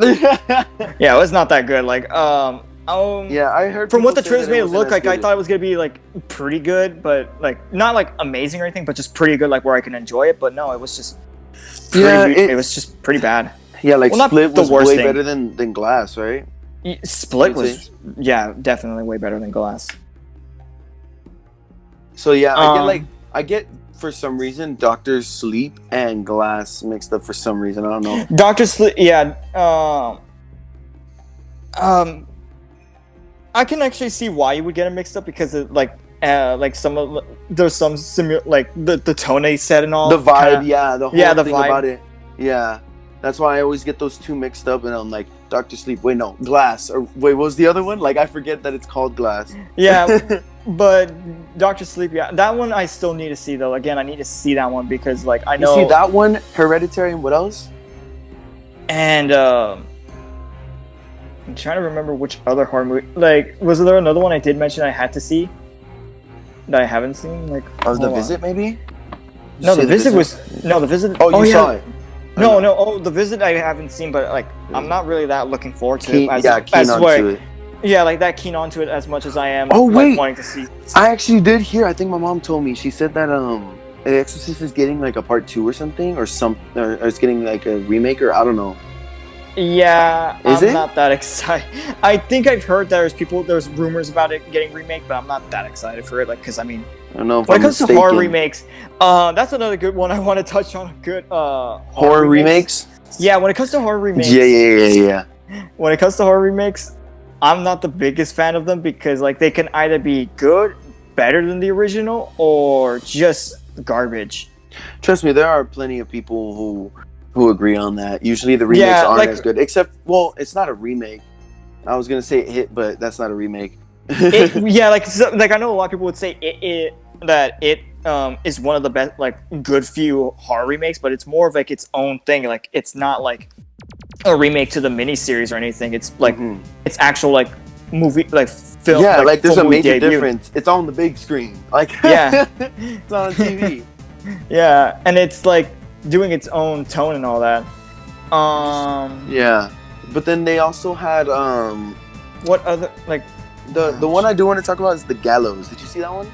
Speaker 2: Yeah, it was not that good. Like
Speaker 1: yeah, I heard
Speaker 2: from what the trailers
Speaker 1: made
Speaker 2: it look like. I thought it was gonna be like pretty good, but like not like amazing or anything, but just pretty good, like where I can enjoy it. But no, it was just it was just pretty bad.
Speaker 1: Yeah, like Split was way
Speaker 2: thing.
Speaker 1: better than Glass, right?
Speaker 2: Split was definitely way better than Glass.
Speaker 1: So yeah, I get for some reason Doctor Sleep and Glass mixed up for some reason. I don't know.
Speaker 2: Doctor Sleep, yeah. I can actually see why you would get it mixed up because it, like there's some like the tone they said and all.
Speaker 1: The vibe, the whole thing
Speaker 2: vibe
Speaker 1: about it. Yeah, that's why I always get those two mixed up, and I'm like, Doctor Sleep. Wait, no, Glass. Or wait, what was the other one? Like I forget that it's called Glass.
Speaker 2: Yeah, but Doctor Sleep. Yeah, that one I still need to see though. Again, I need to see that one because like I know.
Speaker 1: You see that one, Hereditary, and what else?
Speaker 2: And I'm trying to remember which other horror movie. Like, was there another one I did mention I had to see that I haven't seen? Like,
Speaker 1: The Visit, maybe?
Speaker 2: No, The Visit was The Visit.
Speaker 1: Oh, you saw it.
Speaker 2: No. Oh, The Visit I haven't seen, but like I'm not really that looking forward to it.
Speaker 1: Keen onto it.
Speaker 2: Yeah, like that keen onto it as much as I am.
Speaker 1: Oh wait,
Speaker 2: wanting to see.
Speaker 1: I actually did hear. I think my mom told me. She said that The Exorcist is getting like a part 2 or something, or it's getting like a remake, or I don't know.
Speaker 2: Yeah, I'm not that excited. I think I've heard there's rumors about it getting remake, but I'm not that excited for it. Like, because I mean,
Speaker 1: I don't know if
Speaker 2: when it comes to horror remakes, that's another good one I want to touch on. Good
Speaker 1: horror remakes.
Speaker 2: Yeah, when it comes to horror remakes.
Speaker 1: Yeah.
Speaker 2: When it comes to horror remakes, I'm not the biggest fan of them because like they can either be good, better than the original, or just garbage.
Speaker 1: Trust me, there are plenty of people who agree on that. Usually the remakes aren't as good, except, well, it's not a remake. I was gonna say It, but that's not a remake.
Speaker 2: Like I know a lot of people would say it is one of the best, like, good few horror remakes, but it's more of like its own thing. Like it's not like a remake to the miniseries or anything. It's like it's actual like movie, like film.
Speaker 1: Yeah, like there's a major difference. It's on the big screen. Like it's on TV.
Speaker 2: Yeah, and it's like doing its own tone and all that.
Speaker 1: Yeah, but then they also had
Speaker 2: what other, like,
Speaker 1: the one I do want to talk about is The Gallows. Did you see that one?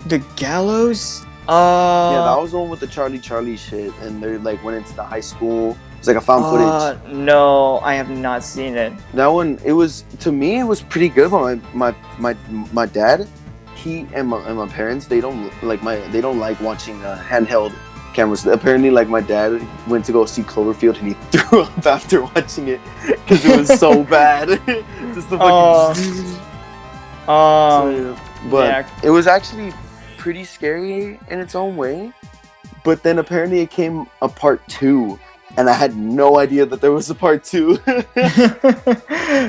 Speaker 2: The Gallows?
Speaker 1: Yeah, that was the one with the Charlie shit, and they like went into the high school. It's like a found footage.
Speaker 2: No, I have not seen it.
Speaker 1: That one, it was, to me, it was pretty good. But my dad, he and my parents, they don't like watching handheld cameras. Apparently, like, my dad went to go see Cloverfield and he threw up after watching it because it was so bad. Just the fucking. But it was actually pretty scary in its own way. But then apparently it came a part 2. And I had no idea that there was a part 2.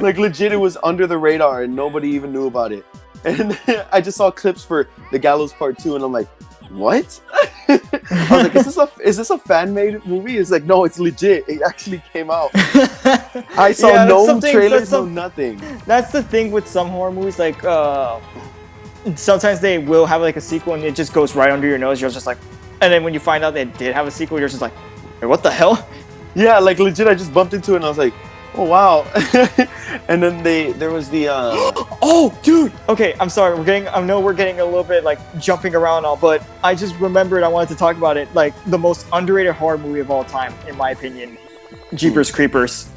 Speaker 1: Like, legit, it was under the radar and nobody even knew about it. And I just saw clips for The Gallows Part 2, and I'm like, what? I was like, is this a fan-made movie? It's like, no, it's legit. It actually came out. I saw no trailers, no nothing.
Speaker 2: That's the thing with some horror movies. Like, sometimes they will have like a sequel, and it just goes right under your nose. You're just like, and then when you find out they did have a sequel, you're just like, wait, what the hell?
Speaker 1: Yeah, like legit, I just bumped into it, and I was like, oh wow. And then there was the
Speaker 2: oh dude, okay, I'm sorry, I know we're getting a little bit like jumping around all, but I just remembered I wanted to talk about it, like the most underrated horror movie of all time, in my opinion, Jeepers Creepers.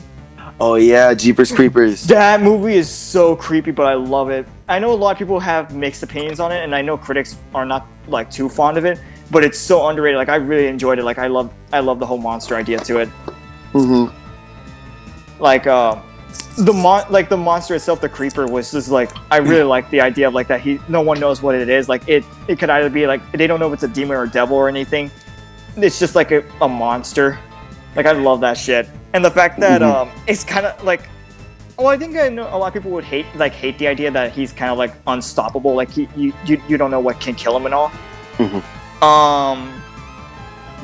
Speaker 1: Oh yeah, Jeepers Creepers.
Speaker 2: That movie is so creepy, but I love it. I know a lot of people have mixed opinions on it, and I know critics are not like too fond of it, but it's so underrated. Like I really enjoyed it. Like I love the whole monster idea to it.
Speaker 1: Mm-hmm.
Speaker 2: Like the monster itself, the creeper, was just like, I really like the idea of like that no one knows what it is. Like it could either be like, they don't know if it's a demon or a devil or anything. It's just like a monster. Like I love that shit. And the fact that it's kind of like, well, I think I know a lot of people would hate the idea that he's kind of like unstoppable. Like you don't know what can kill him and all.
Speaker 1: Mm-hmm.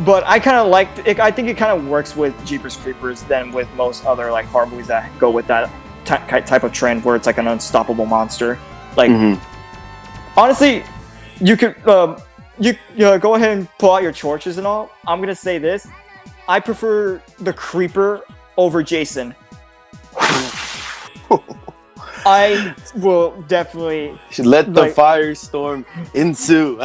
Speaker 2: But I kind of liked it. I think it kind of works with Jeepers Creepers than with most other like horror movies that go with that type of trend where it's like an unstoppable monster. Like, honestly, you could you go ahead and pull out your torches and all. I'm gonna say this: I prefer the Creeper over Jason. I will definitely
Speaker 1: should let the firestorm ensue.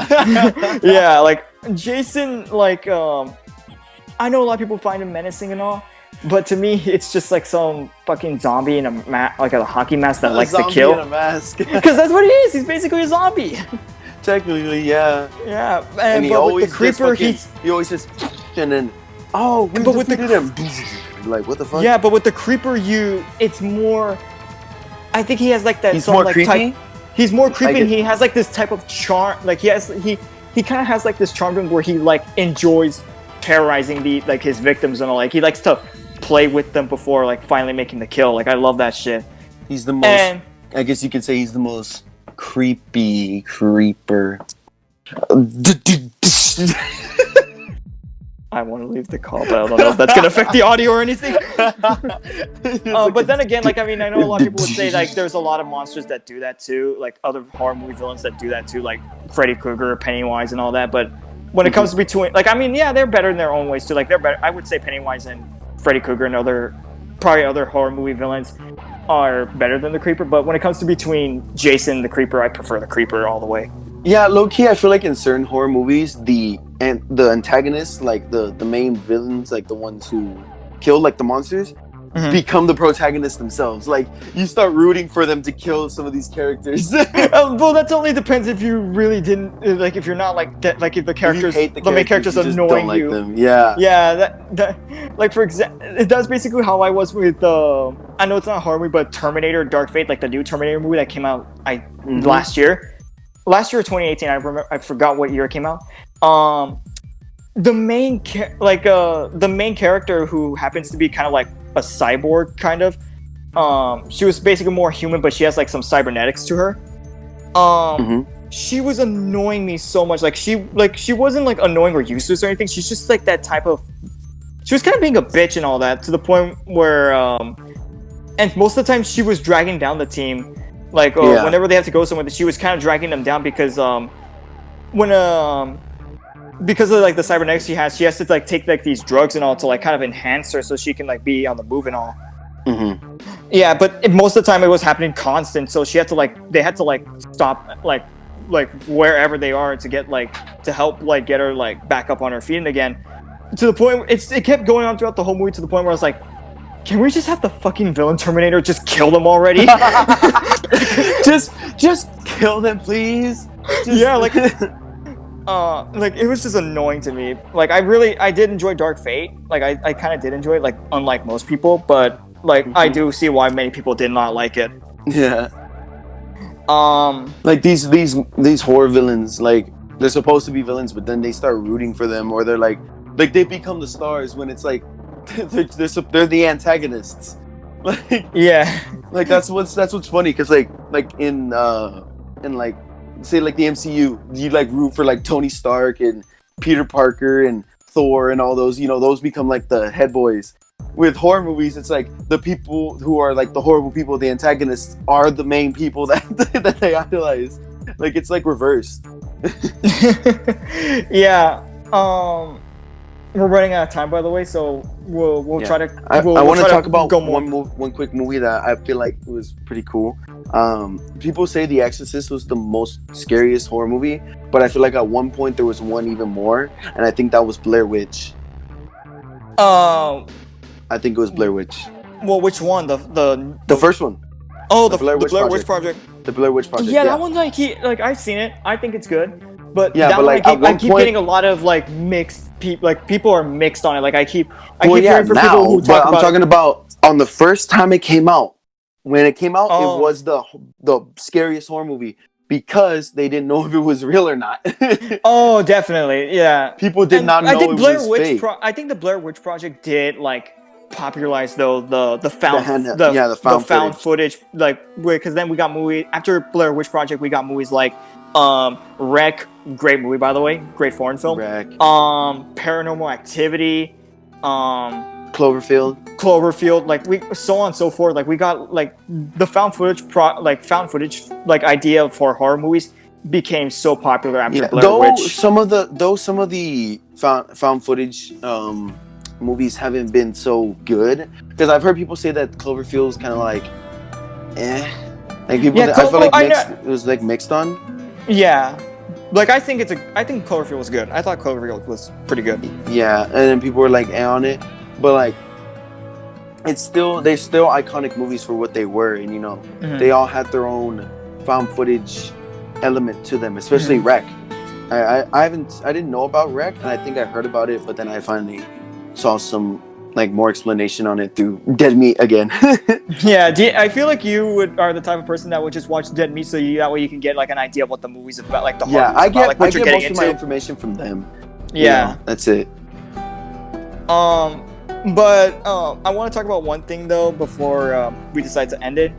Speaker 2: Yeah, like Jason, like I know a lot of people find him menacing and all, but to me, it's just like some fucking zombie in a hockey mask that likes to kill.
Speaker 1: In a mask.
Speaker 2: Because that's what he is. He's basically a zombie.
Speaker 1: Technically, yeah.
Speaker 2: Yeah,
Speaker 1: and he
Speaker 2: always with the creeper,
Speaker 1: he always says, and then we defeated him. Like what the fuck?
Speaker 2: Yeah, but with the creeper, it's more. I think he has like that.
Speaker 1: He's more creepy.
Speaker 2: He's more creepy. And he has like this type of charm. Like he kind of has like this charm to him where he like enjoys terrorizing his victims and all. Like he likes to play with them before like finally making the kill. Like I love that shit.
Speaker 1: He's the most. I guess you could say he's the most creepy creeper.
Speaker 2: I want to leave the call, but I don't know if that's gonna affect the audio or anything. But then again, like I mean, I know a lot of people would say like there's a lot of monsters that do that too, like other horror movie villains that do that too, like Freddy Krueger, Pennywise, and all that. But when it comes to between, like I mean, yeah, they're better in their own ways too. Like they're better. I would say Pennywise and Freddy Krueger and probably other horror movie villains are better than the Creeper. But when it comes to between Jason and the Creeper, I prefer the Creeper all the way.
Speaker 1: Yeah, low key, I feel like in certain horror movies, the antagonists, like the main villains, like the ones who kill like the monsters, become the protagonists themselves. Like you start rooting for them to kill some of these characters.
Speaker 2: Well, that only depends if you really didn't like. If you're not like like if the characters, the main characters annoying
Speaker 1: like
Speaker 2: you.
Speaker 1: Them. Yeah.
Speaker 2: Yeah, that like for example, that's basically how I was with. I know it's not a horror movie, but Terminator: Dark Fate, like the new Terminator movie that came out last year. Last year, 2018. I forgot what year it came out. The main character who happens to be kind of like a cyborg, kind of. She was basically more human, but she has like some cybernetics to her. She was annoying me so much. Like she wasn't like annoying or useless or anything. She's just like that type of. She was kind of being a bitch and all that to the point where, and most of the time she was dragging down the team. Like whenever they have to go somewhere, she was kind of dragging them down because because of like the cybernetics she has to like take like these drugs and all to like kind of enhance her so she can like be on the move and all. Yeah, but most of the time it was happening constant, so they had to like stop like wherever they are to get like to help like get her like back up on her feet again. To the point it kept going on throughout the whole movie to the point where I was like, can we just have the fucking villain Terminator just kill them already?
Speaker 1: just kill them, please.
Speaker 2: Yeah, like it was just annoying to me. Like I did enjoy Dark Fate. Like I kind of did enjoy it, like unlike most people, but like I do see why many people did not like it.
Speaker 1: Yeah. Like these horror villains, like they're supposed to be villains, but then they start rooting for them, or they're like they become the stars when it's like they're the antagonists. Like
Speaker 2: yeah,
Speaker 1: like that's what's funny because like in and like say like the MCU, you like root for like Tony Stark and Peter Parker and Thor and all those, those become like the head boys. With horror movies, it's like the people who are like the horrible people, the antagonists, are the main people that that they idolize. Like it's like reversed.
Speaker 2: Yeah. We're running out of time, by the way, so we'll try to.
Speaker 1: I want to talk about
Speaker 2: more.
Speaker 1: one quick movie that I feel like was pretty cool. People say The Exorcist was the most scariest horror movie, but I feel like at one point there was one even more, and I think that was Blair Witch. I think it was Blair Witch.
Speaker 2: Well, which one?
Speaker 1: The first one.
Speaker 2: Oh, the Blair Witch Project.
Speaker 1: The Blair Witch Project.
Speaker 2: Yeah, that one's like I've seen it. I think it's good. But
Speaker 1: yeah,
Speaker 2: that
Speaker 1: but
Speaker 2: one
Speaker 1: like
Speaker 2: I keep getting a lot of like mixed people. Like people are mixed on it. Like I keep hearing from people who talk about.
Speaker 1: I'm talking about on the first time it came out. When it came out, it was the scariest horror movie because they didn't know if it was real or not.
Speaker 2: Oh, definitely, yeah.
Speaker 1: People did not know it was fake.
Speaker 2: I think the Blair Witch Project did like popularize though the found footage, like because then we got movies after Blair Witch Project. We got movies like Wreck, great movie by the way, great foreign film.
Speaker 1: Wreck.
Speaker 2: Paranormal Activity,
Speaker 1: Cloverfield,
Speaker 2: like we so on and so forth. Like we got like the found footage like idea for horror movies became so popular after Blair Witch.
Speaker 1: Some of the found footage movies haven't been so good because I've heard people say that Cloverfield is kind of like, like people. I feel like it was like mixed on.
Speaker 2: Yeah, like I think Cloverfield was good. I thought Cloverfield was pretty good.
Speaker 1: Yeah, and then people were like on it, but like they're still iconic movies for what they were, and they all had their own found footage element to them, especially Wreck. I didn't know about Wreck, and I think I heard about it, but then I finally saw some like more explanation on it through Dead Meat again.
Speaker 2: Yeah, I feel like you are the type of person that would just watch Dead Meat, so that way you can get like an idea of what the movie's about, like the horror movie's about, like what you're getting into.
Speaker 1: I get most of my information from them.
Speaker 2: Yeah,
Speaker 1: that's it.
Speaker 2: But I want to talk about one thing though before we decide to end it.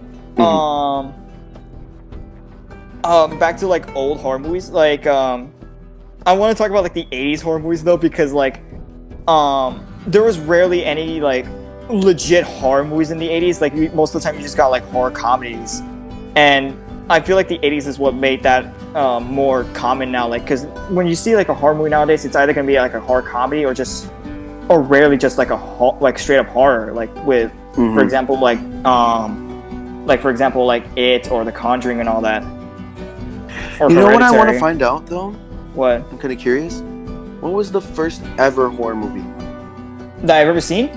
Speaker 2: Back to like old horror movies. Like I want to talk about like the 80s horror movies though, because like there was rarely any like legit horror movies in the 80s. Like most of the time you just got like horror comedies, and I feel like the 80s is what made that more common now. Like because when you see like a horror movie nowadays, it's either gonna be like a horror comedy or rarely just like like straight up horror, like with for example like It or The Conjuring and all that. Or
Speaker 1: you know what I want to find out though?
Speaker 2: What?
Speaker 1: I'm kind of curious. What was the first ever horror movie
Speaker 2: that I've ever seen?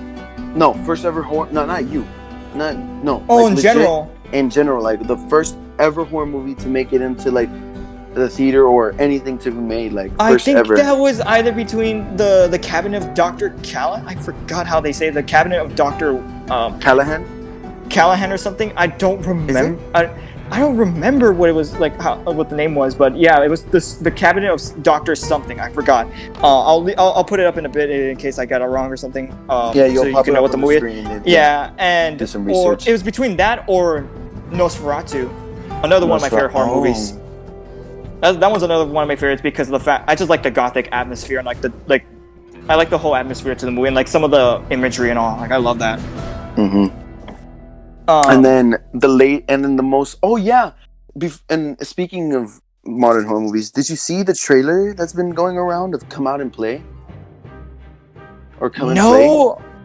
Speaker 1: No, first ever horror. No, not you. No.
Speaker 2: Oh, like, in general.
Speaker 1: In general, like the first ever horror movie to make it into like the theater or anything to be made, like first ever.
Speaker 2: I think that was either between the Cabinet of Dr. Callahan. I forgot how they say it, the Cabinet of Dr. Callahan or something. I don't remember. I don't remember what it was like, what the name was, but yeah, it was the Cabinet of Dr. something. I forgot. I'll put it up in a bit in case I got it wrong or something.
Speaker 1: Yeah, you'll
Speaker 2: so
Speaker 1: pop
Speaker 2: you can
Speaker 1: it
Speaker 2: know
Speaker 1: up
Speaker 2: what the
Speaker 1: on
Speaker 2: movie
Speaker 1: screen
Speaker 2: is. Yeah, and
Speaker 1: do some research.
Speaker 2: It was between that or Nosferatu, another one of my favorite horror movies. That one's another one of my favorites because of the fact I just like the gothic atmosphere and I like the whole atmosphere to the movie and like some of the imagery and all. Like I love that.
Speaker 1: And then the most. Oh yeah. And speaking of modern horror movies, did you see the trailer that's been going around of Come Out and Play? Or Come and Play?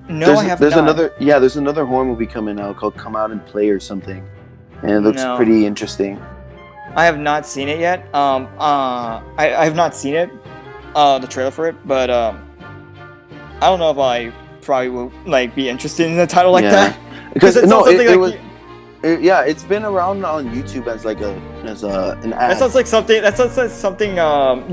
Speaker 2: No, I have not.
Speaker 1: There's another horror movie coming out called Come Out and Play or something, and it looks pretty interesting.
Speaker 2: I have not seen it yet. I have not seen it, the trailer for it, but I don't know if I probably will like be interested in a title like that.
Speaker 1: Because it's been around on YouTube as like an ad.
Speaker 2: That sounds like something. That sounds like something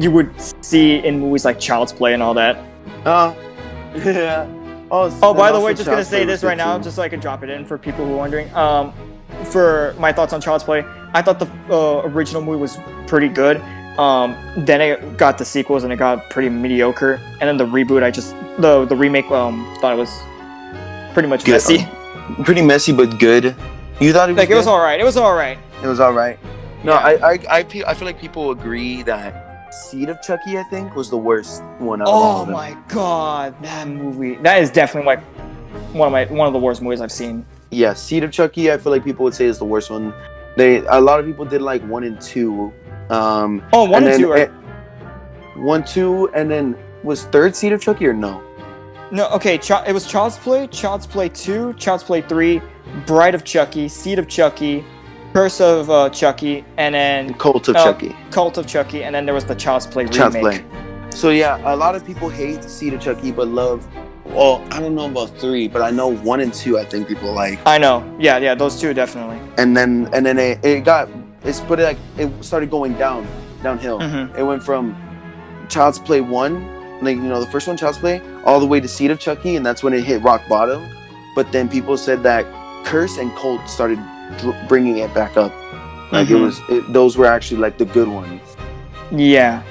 Speaker 2: you would see in movies like Child's Play and all that.
Speaker 1: Yeah.
Speaker 2: Oh, by the way, just gonna say this right now, just so I can drop it in for people who are wondering. For my thoughts on Child's Play, I thought the original movie was pretty good. Then it got the sequels and it got pretty mediocre. And then the reboot, the remake, thought it was pretty much messy.
Speaker 1: Pretty messy, but good. You thought it was
Speaker 2: like good? It was all right. It was all right.
Speaker 1: It was all right. No,
Speaker 2: Yeah.
Speaker 1: I feel like people agree that Seed of Chucky, I think, was the worst one out of all
Speaker 2: Oh
Speaker 1: of them.
Speaker 2: my god, that movie. That is definitely like one of the worst movies I've seen.
Speaker 1: Yeah, Seed of Chucky, I feel like people would say is the worst one. A lot of people did like 1 and 2.
Speaker 2: Oh, 1 and
Speaker 1: then
Speaker 2: 2 are
Speaker 1: 1, 2, and then was third Seed of Chucky or no?
Speaker 2: no, okay. It was Child's Play 2, Child's Play 3, Bride of Chucky, Seed of Chucky, Curse of Chucky, and then
Speaker 1: Cult of Chucky.
Speaker 2: Cult of Chucky, and then there was the Child's Play remake.
Speaker 1: Child's Play. So yeah, a lot of people hate Seed of Chucky, but love. Well, I don't know about 3, but I know 1 and 2. I think people like.
Speaker 2: I know. Yeah, those two definitely.
Speaker 1: And then it started going downhill.
Speaker 2: Mhm.
Speaker 1: It went from Child's Play 1, like the first one, Child's Play, all the way to Seed of Chucky, and that's when it hit rock bottom. But then people said that Curse and Cult started bringing it back up. Like those were actually like the good ones.
Speaker 2: Yeah.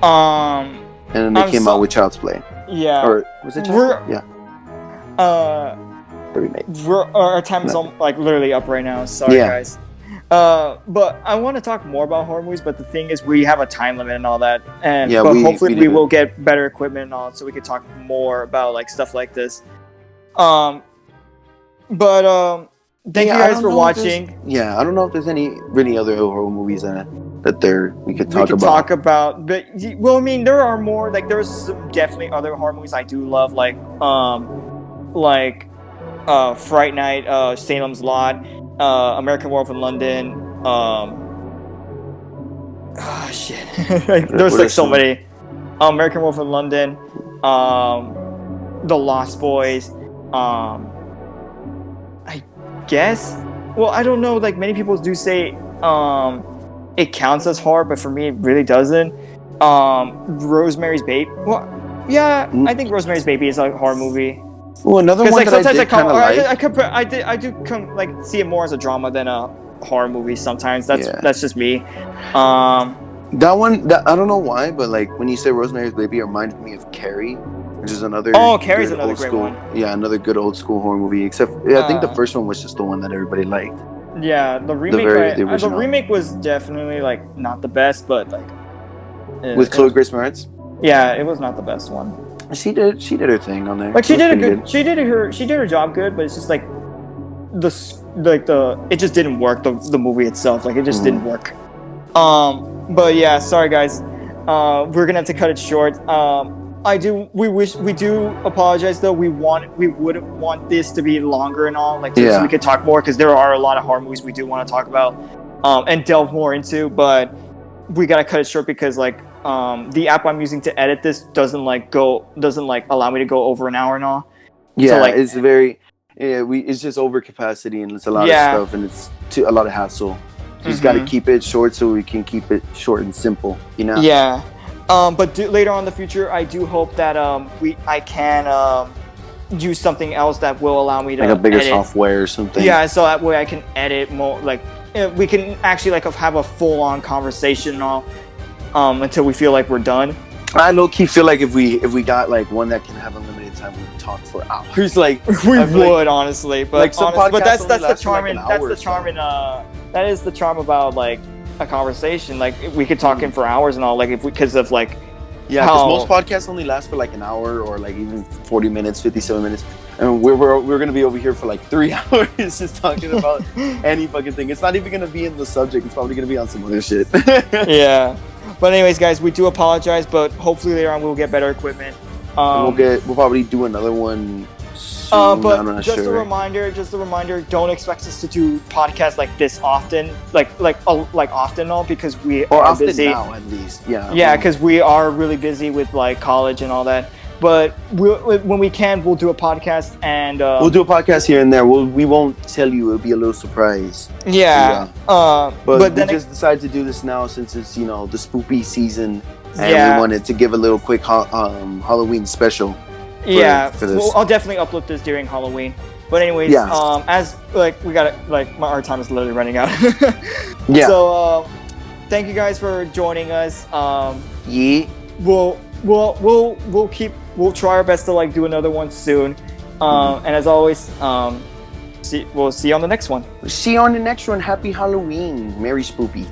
Speaker 1: And then they came out with Child's Play.
Speaker 2: Yeah.
Speaker 1: Or was it Child's Play? Yeah. The remake.
Speaker 2: Our time is like literally up right now. Sorry, guys. But I want to talk more about horror movies. But the thing is, we have a time limit and all that, and hopefully we will get better equipment and all, so we can talk more about like stuff like this. Thank you guys for watching.
Speaker 1: Yeah, I don't know if there's any really other horror movies that we could talk
Speaker 2: about. But well, I mean, there are more. Like there's some definitely other horror movies I do love, like Fright Night, Salem's Lot, American Werewolf in London. There's like so many. American Werewolf in London, The Lost Boys. I guess. Well, I don't know. Like many people do say, it counts as horror, but for me, it really doesn't. Rosemary's Baby. Well, yeah, I think Rosemary's Baby is a horror movie.
Speaker 1: Well, another one that I did kind of like.
Speaker 2: I do see it more as a drama than a horror movie sometimes. That's just me.
Speaker 1: That one, I don't know why, but like when you say Rosemary's Baby, it reminded me of Carrie, which is another.
Speaker 2: Oh, Carrie's another great one.
Speaker 1: Yeah, another good old school horror movie. Except I think the first one was just the one that everybody liked.
Speaker 2: Yeah, the remake. The remake was definitely like not the best, but like
Speaker 1: with Chloe Grace Moretz.
Speaker 2: Yeah, it was not the best one.
Speaker 1: She did her thing on there.
Speaker 2: Like she did her job good, but it's just like it just didn't work. The movie itself, like it just didn't work. But yeah, sorry guys, we're gonna have to cut it short. We do apologize though. We wouldn't want this to be longer and all, like so we could talk more, because there are a lot of horror movies we do want to talk about and delve more into, but we gotta cut it short because like the app I'm using to edit this doesn't allow me to go over an hour and all.
Speaker 1: Yeah, so, like, it's very it's just over capacity, and it's a lot of stuff, and it's a lot of hassle. So you just got to keep it short so we can keep it short and simple,
Speaker 2: Yeah. But later on in the future, I do hope that I can use something else that will allow me to
Speaker 1: like a bigger
Speaker 2: edit.
Speaker 1: Software or something.
Speaker 2: Yeah, so that way I can edit more. Like we can actually like have a full-on conversation and all until we feel like we're done.
Speaker 1: I low-key feel like if we got like one that can have unlimited time, we would talk for hours. Like
Speaker 2: we would honestly, but
Speaker 1: like
Speaker 2: that's the charm. That is the charm about like a conversation. Like we could talk in for hours and all. Like because of like
Speaker 1: because most podcasts only last for like an hour or like even 40 minutes, 57 minutes, and we're gonna be over here for like 3 hours just talking about any fucking thing. It's not even gonna be in the subject. It's probably gonna be on some other shit.
Speaker 2: Yeah. But anyways, guys, we do apologize, but hopefully later on we'll get better equipment.
Speaker 1: We'll probably do another one soon.
Speaker 2: But just a reminder, don't expect us to do podcasts like this often, like often all, because we are busy
Speaker 1: now at least.
Speaker 2: Yeah, because we are really busy with like college and all that. But when we can, we'll do a podcast, and
Speaker 1: we'll do a podcast here and there. We won't tell you; it'll be a little surprise.
Speaker 2: Yeah.
Speaker 1: But then we just decided to do this now since it's the spoopy season, and we wanted to give a little quick Halloween special. For this.
Speaker 2: Well, I'll definitely upload this during Halloween. But anyways, as like we got our time is literally running out.
Speaker 1: Yeah.
Speaker 2: So thank you guys for joining us. We'll try our best to like do another one soon. And as always, We'll see you on the next one.
Speaker 1: See you on the next one. Happy Halloween. Merry Spoopy.